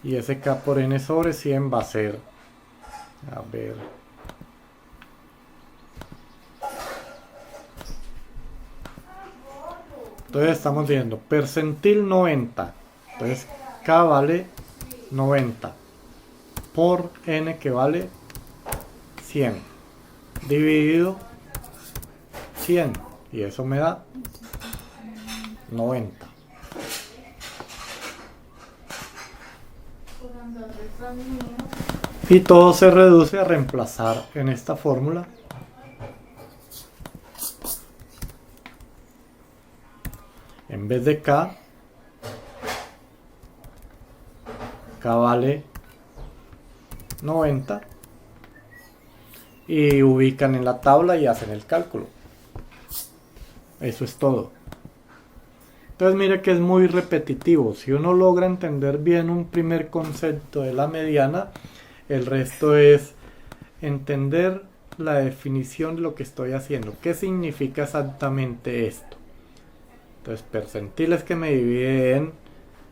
y ese K por N sobre 100 va a ser, a ver, entonces estamos viendo percentil 90, entonces K vale 90 por N que vale 100 dividido 100, Y eso me da 90. Y todo se reduce a reemplazar en esta fórmula en vez de K vale 90 y ubican en la tabla y hacen el cálculo. Eso es todo. Entonces mire que es muy repetitivo. Si uno logra entender bien un primer concepto de la mediana, el resto es entender la definición de lo que estoy haciendo. ¿Qué significa exactamente esto? Entonces percentiles que me divide en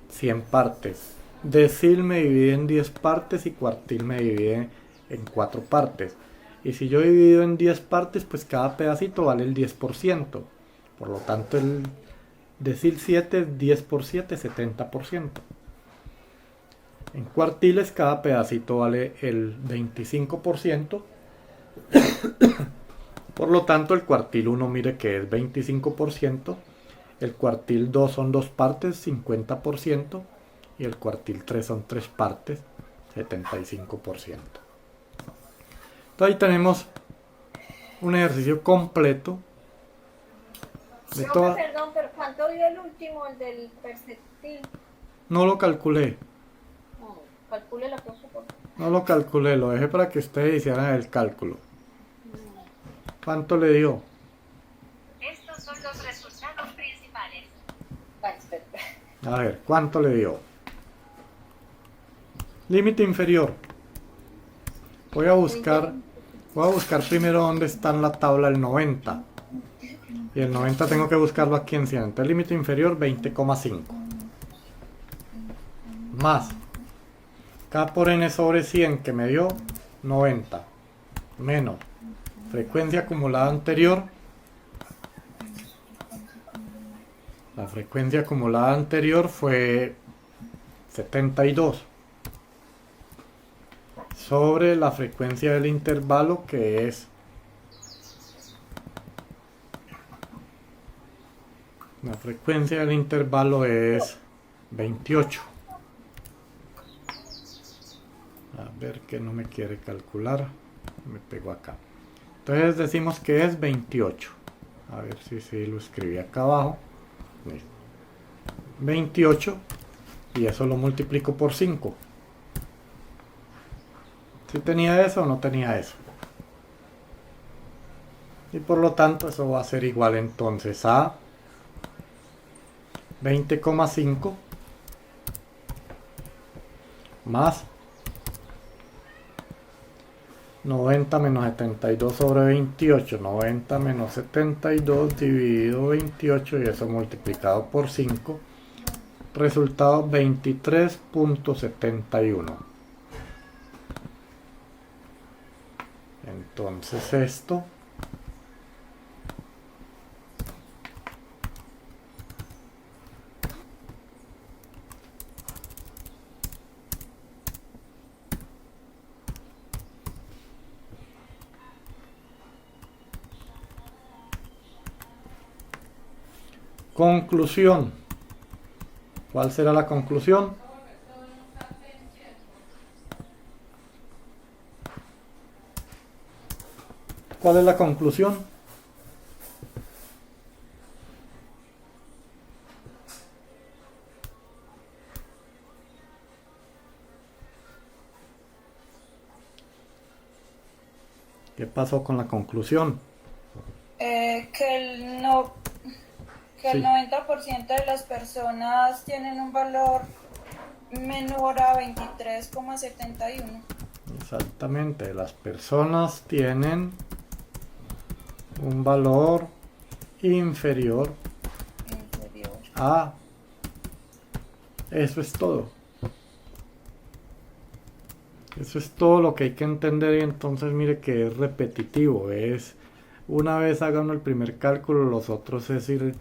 100 partes. Decil me divide en 10 partes y cuartil me divide en 4 partes. Y si yo divido en 10 partes, pues cada pedacito vale el 10%. Por lo tanto, el decil 7 es 10 por 7, 70%. En cuartiles, cada pedacito vale el 25%. Por lo tanto, el cuartil 1, mire que es 25%. El cuartil 2 son 2 partes, 50%. Y el cuartil 3 son 3 partes, 75%. Entonces ahí tenemos un ejercicio completo de toda... Perdón, pero ¿cuánto dio el último, el del percentil? No lo calculé, No, calcule la cosa por no lo calculé, lo dejé para que ustedes hicieran el cálculo. ¿Cuánto le dio? Estos son los resultados principales. Ah, espera. A ver, ¿cuánto le dio? Límite inferior. Voy a buscar primero dónde está en la tabla el 90. Y el 90 tengo que buscarlo aquí en 100. Entonces límite inferior 20,5. Más K por N sobre 100 que me dio 90. Menos frecuencia acumulada anterior. La frecuencia acumulada anterior fue 72. Sobre la frecuencia del intervalo que es la frecuencia del intervalo es 28. A ver que no me quiere calcular, me pego acá. Entonces decimos que es 28. A ver si lo escribí acá abajo. 28 y eso lo multiplico por 5. Si tenía eso o no tenía eso. Y por lo tanto eso va a ser igual entonces a 20,5 más 90 menos 72 sobre 28. 90 menos 72 dividido 28 y eso multiplicado por 5. Resultado 23.71. Entonces esto conclusión. ¿Cuál será la conclusión? ¿Cuál es la conclusión? ¿Qué pasó con la conclusión? Que el Sí. 90% de las personas tienen un valor menor a 23,71. Exactamente, las personas tienen un valor inferior a... Eso es todo. Eso es todo lo que hay que entender y entonces mire que es repetitivo. Es una vez hagan el primer cálculo, los otros es ir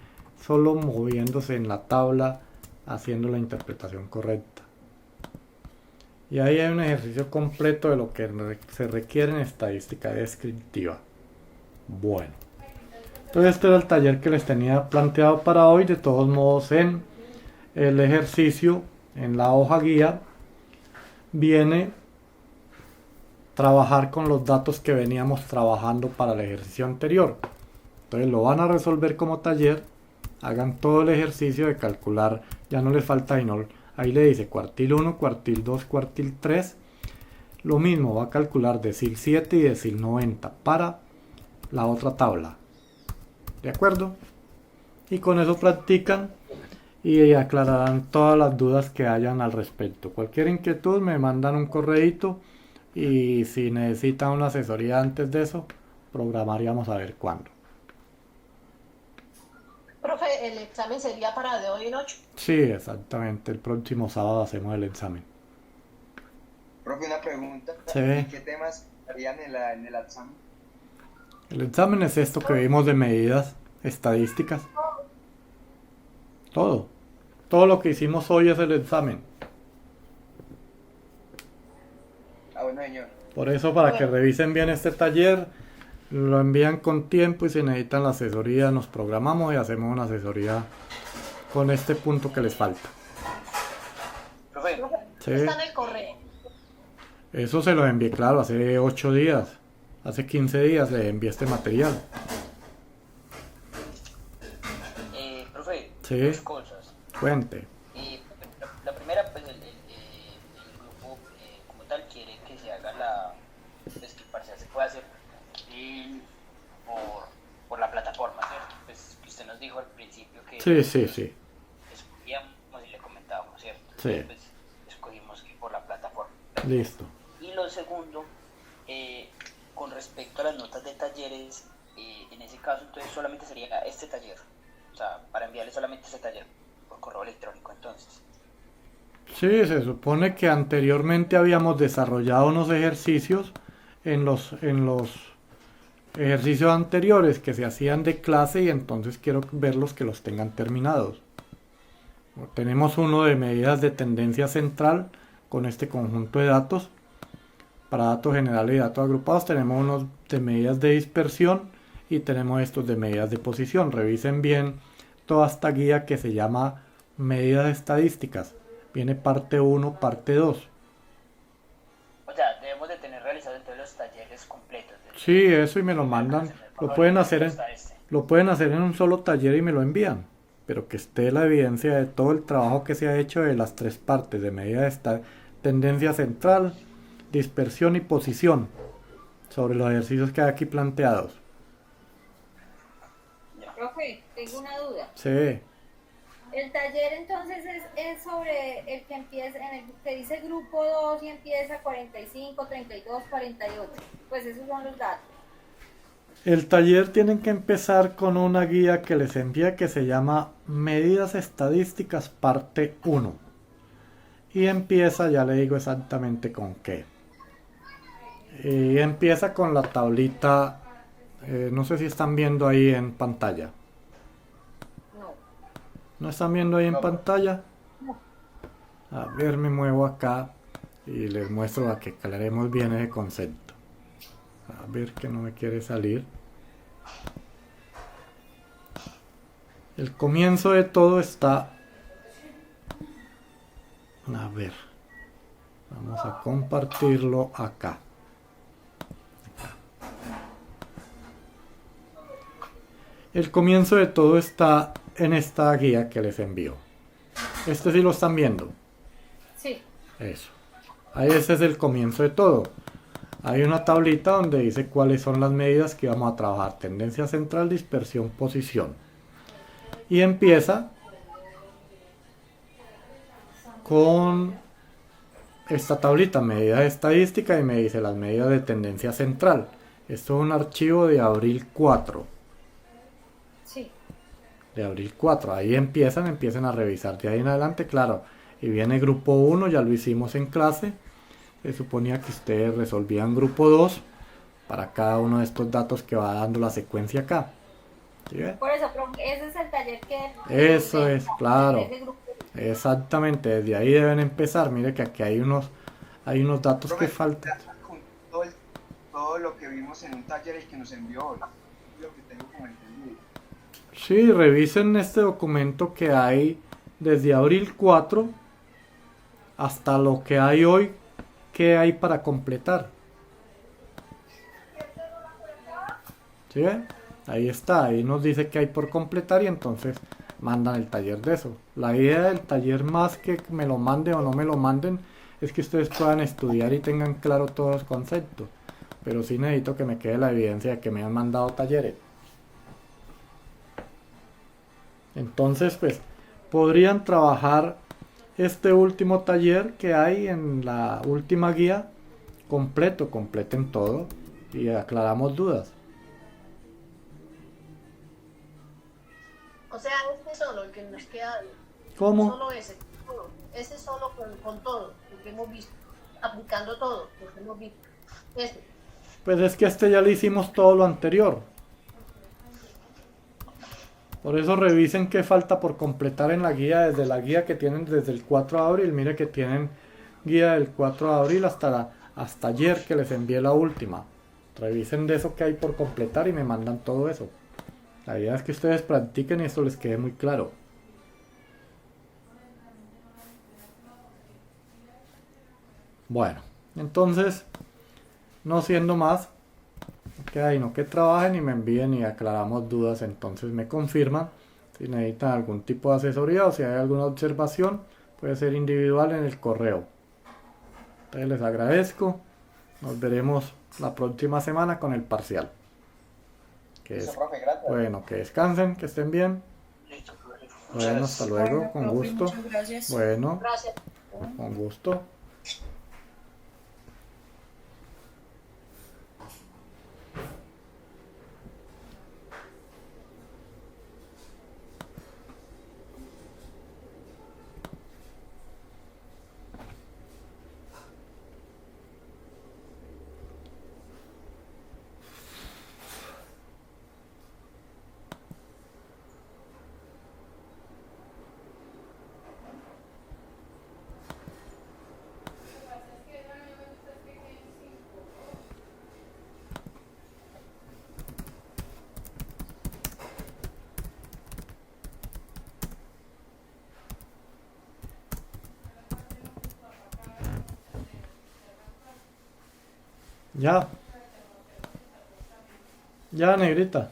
solo moviéndose en la tabla haciendo la interpretación correcta. Y ahí hay un ejercicio completo de lo que se requiere en estadística descriptiva. Bueno, entonces Entonces este era el taller que les tenía planteado para hoy. De todos modos, en el ejercicio, en la hoja guía, viene trabajar con los datos que veníamos trabajando para el ejercicio anterior. Entonces lo van a resolver como taller. Hagan todo el ejercicio de calcular, ya no les falta ahí le dice cuartil 1, cuartil 2, cuartil 3. Lo mismo, va a calcular decil 7 y decil 90 para la otra tabla. ¿De acuerdo? Y con eso practican y aclararán todas las dudas que hayan al respecto. Cualquier inquietud me mandan un correíto y si necesitan una asesoría antes de eso, programaríamos a ver cuándo. Profe, ¿el examen sería para de hoy en 8? Sí, exactamente. El próximo sábado hacemos el examen. Profe, una pregunta. Sí. ¿Qué temas harían en el examen? El examen es esto que vimos de medidas estadísticas. Todo. Todo lo que hicimos hoy es el examen. Ah, bueno, señor. Por eso, para que revisen bien este taller, lo envían con tiempo y si necesitan la asesoría, nos programamos y hacemos una asesoría con este punto que les falta. Profe, Sí. Está en el correo. Eso se lo envié, claro, hace 8 días. Hace 15 días le envié este material. profe, Sí. dos cosas. Cuente. La primera, pues el grupo como tal quiere que se haga pues que el parcial se pueda hacer por la plataforma, ¿cierto? Pues que usted nos dijo al principio que Sí, sí, sí. escogíamos y le comentábamos, ¿cierto? Sí. Pues escogimos que por la plataforma. Listo. Y lo segundo, con respecto a las notas de talleres, en ese caso entonces solamente sería este taller, o sea, para enviarle solamente este taller por correo electrónico entonces. Sí, se supone que anteriormente habíamos desarrollado unos ejercicios en los ejercicios anteriores que se hacían de clase y entonces quiero verlos que los tengan terminados. Tenemos uno de medidas de tendencia central con este conjunto de datos. Para datos generales y datos agrupados tenemos unos de medidas de dispersión y tenemos estos de medidas de posición. Revisen bien toda esta guía que se llama medidas estadísticas. Viene parte 1, parte 2. O sea, debemos de tener realizados entonces los talleres completos. Sí, eso y me lo mandan. Lo pueden hacer en un solo taller y me lo envían. Pero que esté la evidencia de todo el trabajo que se ha hecho de las 3 partes de medida de tendencia central, dispersión y posición sobre los ejercicios que hay aquí planteados. Profe, tengo una duda. Sí, El taller entonces es sobre el que empieza, en el que dice grupo 2 y empieza 45, 32, 48. Pues esos son los datos. el taller tienen que empezar con una guía que les envía que se llama Medidas Estadísticas parte 1. Y empieza, ya le digo exactamente con qué. Y empieza con la tablita, no sé si están viendo ahí en pantalla. No. ¿No están viendo ahí en pantalla? A ver, me muevo acá y les muestro a que aclaremos bien ese concepto. A ver que no me quiere salir. El comienzo de todo está... A ver. Vamos a compartirlo acá. El comienzo de todo está en esta guía que les envío. Este sí lo están viendo. Sí. Eso. Ahí ese es el comienzo de todo. Hay una tablita donde dice cuáles son las medidas que vamos a trabajar. Tendencia central, dispersión, posición. Y empieza con esta tablita, medida estadística, y me dice las medidas de tendencia central. Esto es un archivo de abril 4. Sí. De abril 4. Ahí empiezan a revisar. De ahí en adelante, claro. Y viene grupo 1, ya lo hicimos en clase. Se suponía que ustedes resolvían grupo 2 para cada uno de estos datos que va dando la secuencia acá. ¿Sí ve? Por eso, ese es el taller que... Eso es, claro. ese grupo. Exactamente, desde ahí deben empezar. Mire que aquí hay unos datos que Profe, faltan. con todo lo que vimos en un taller el que nos envió hoy, lo que tengo como entendido. Sí, revisen este documento que hay desde abril 4 hasta lo que hay hoy, que hay para completar. ¿Sí ven? Ahí está, ahí nos dice que hay por completar y entonces mandan el taller de eso. La idea del taller, más que me lo manden o no me lo manden, es que ustedes puedan estudiar y tengan claro todos los conceptos. Pero sí necesito que me quede la evidencia de que me han mandado talleres. Entonces, pues, podrían trabajar este último taller que hay en la última guía completo, completen todo y aclaramos dudas. O sea, este solo, el que nos queda, ¿Cómo? solo ese solo con todo, lo que hemos visto, aplicando todo, lo que hemos visto. Este. Pues es que este ya le hicimos todo lo anterior. Por eso revisen qué falta por completar en la guía, desde la guía que tienen desde el 4 de abril. Mire que tienen guía del 4 de abril hasta ayer que les envié la última. Revisen de eso que hay por completar y me mandan todo eso. La idea es que ustedes practiquen y eso les quede muy claro. Bueno, entonces, no siendo más, que ahí no que trabajen y me envíen y aclaramos dudas, entonces me confirman si necesitan algún tipo de asesoría o si hay alguna observación, puede ser individual en el correo. Entonces les agradezco, nos veremos la próxima semana con el parcial. Listo, profe, gracias. Bueno, que descansen, que estén bien. Listo, profe. Bueno, hasta luego, Bueno, con profe, gusto. muchas gracias. Bueno, Gracias. con gusto. Ya. Ya, negrita.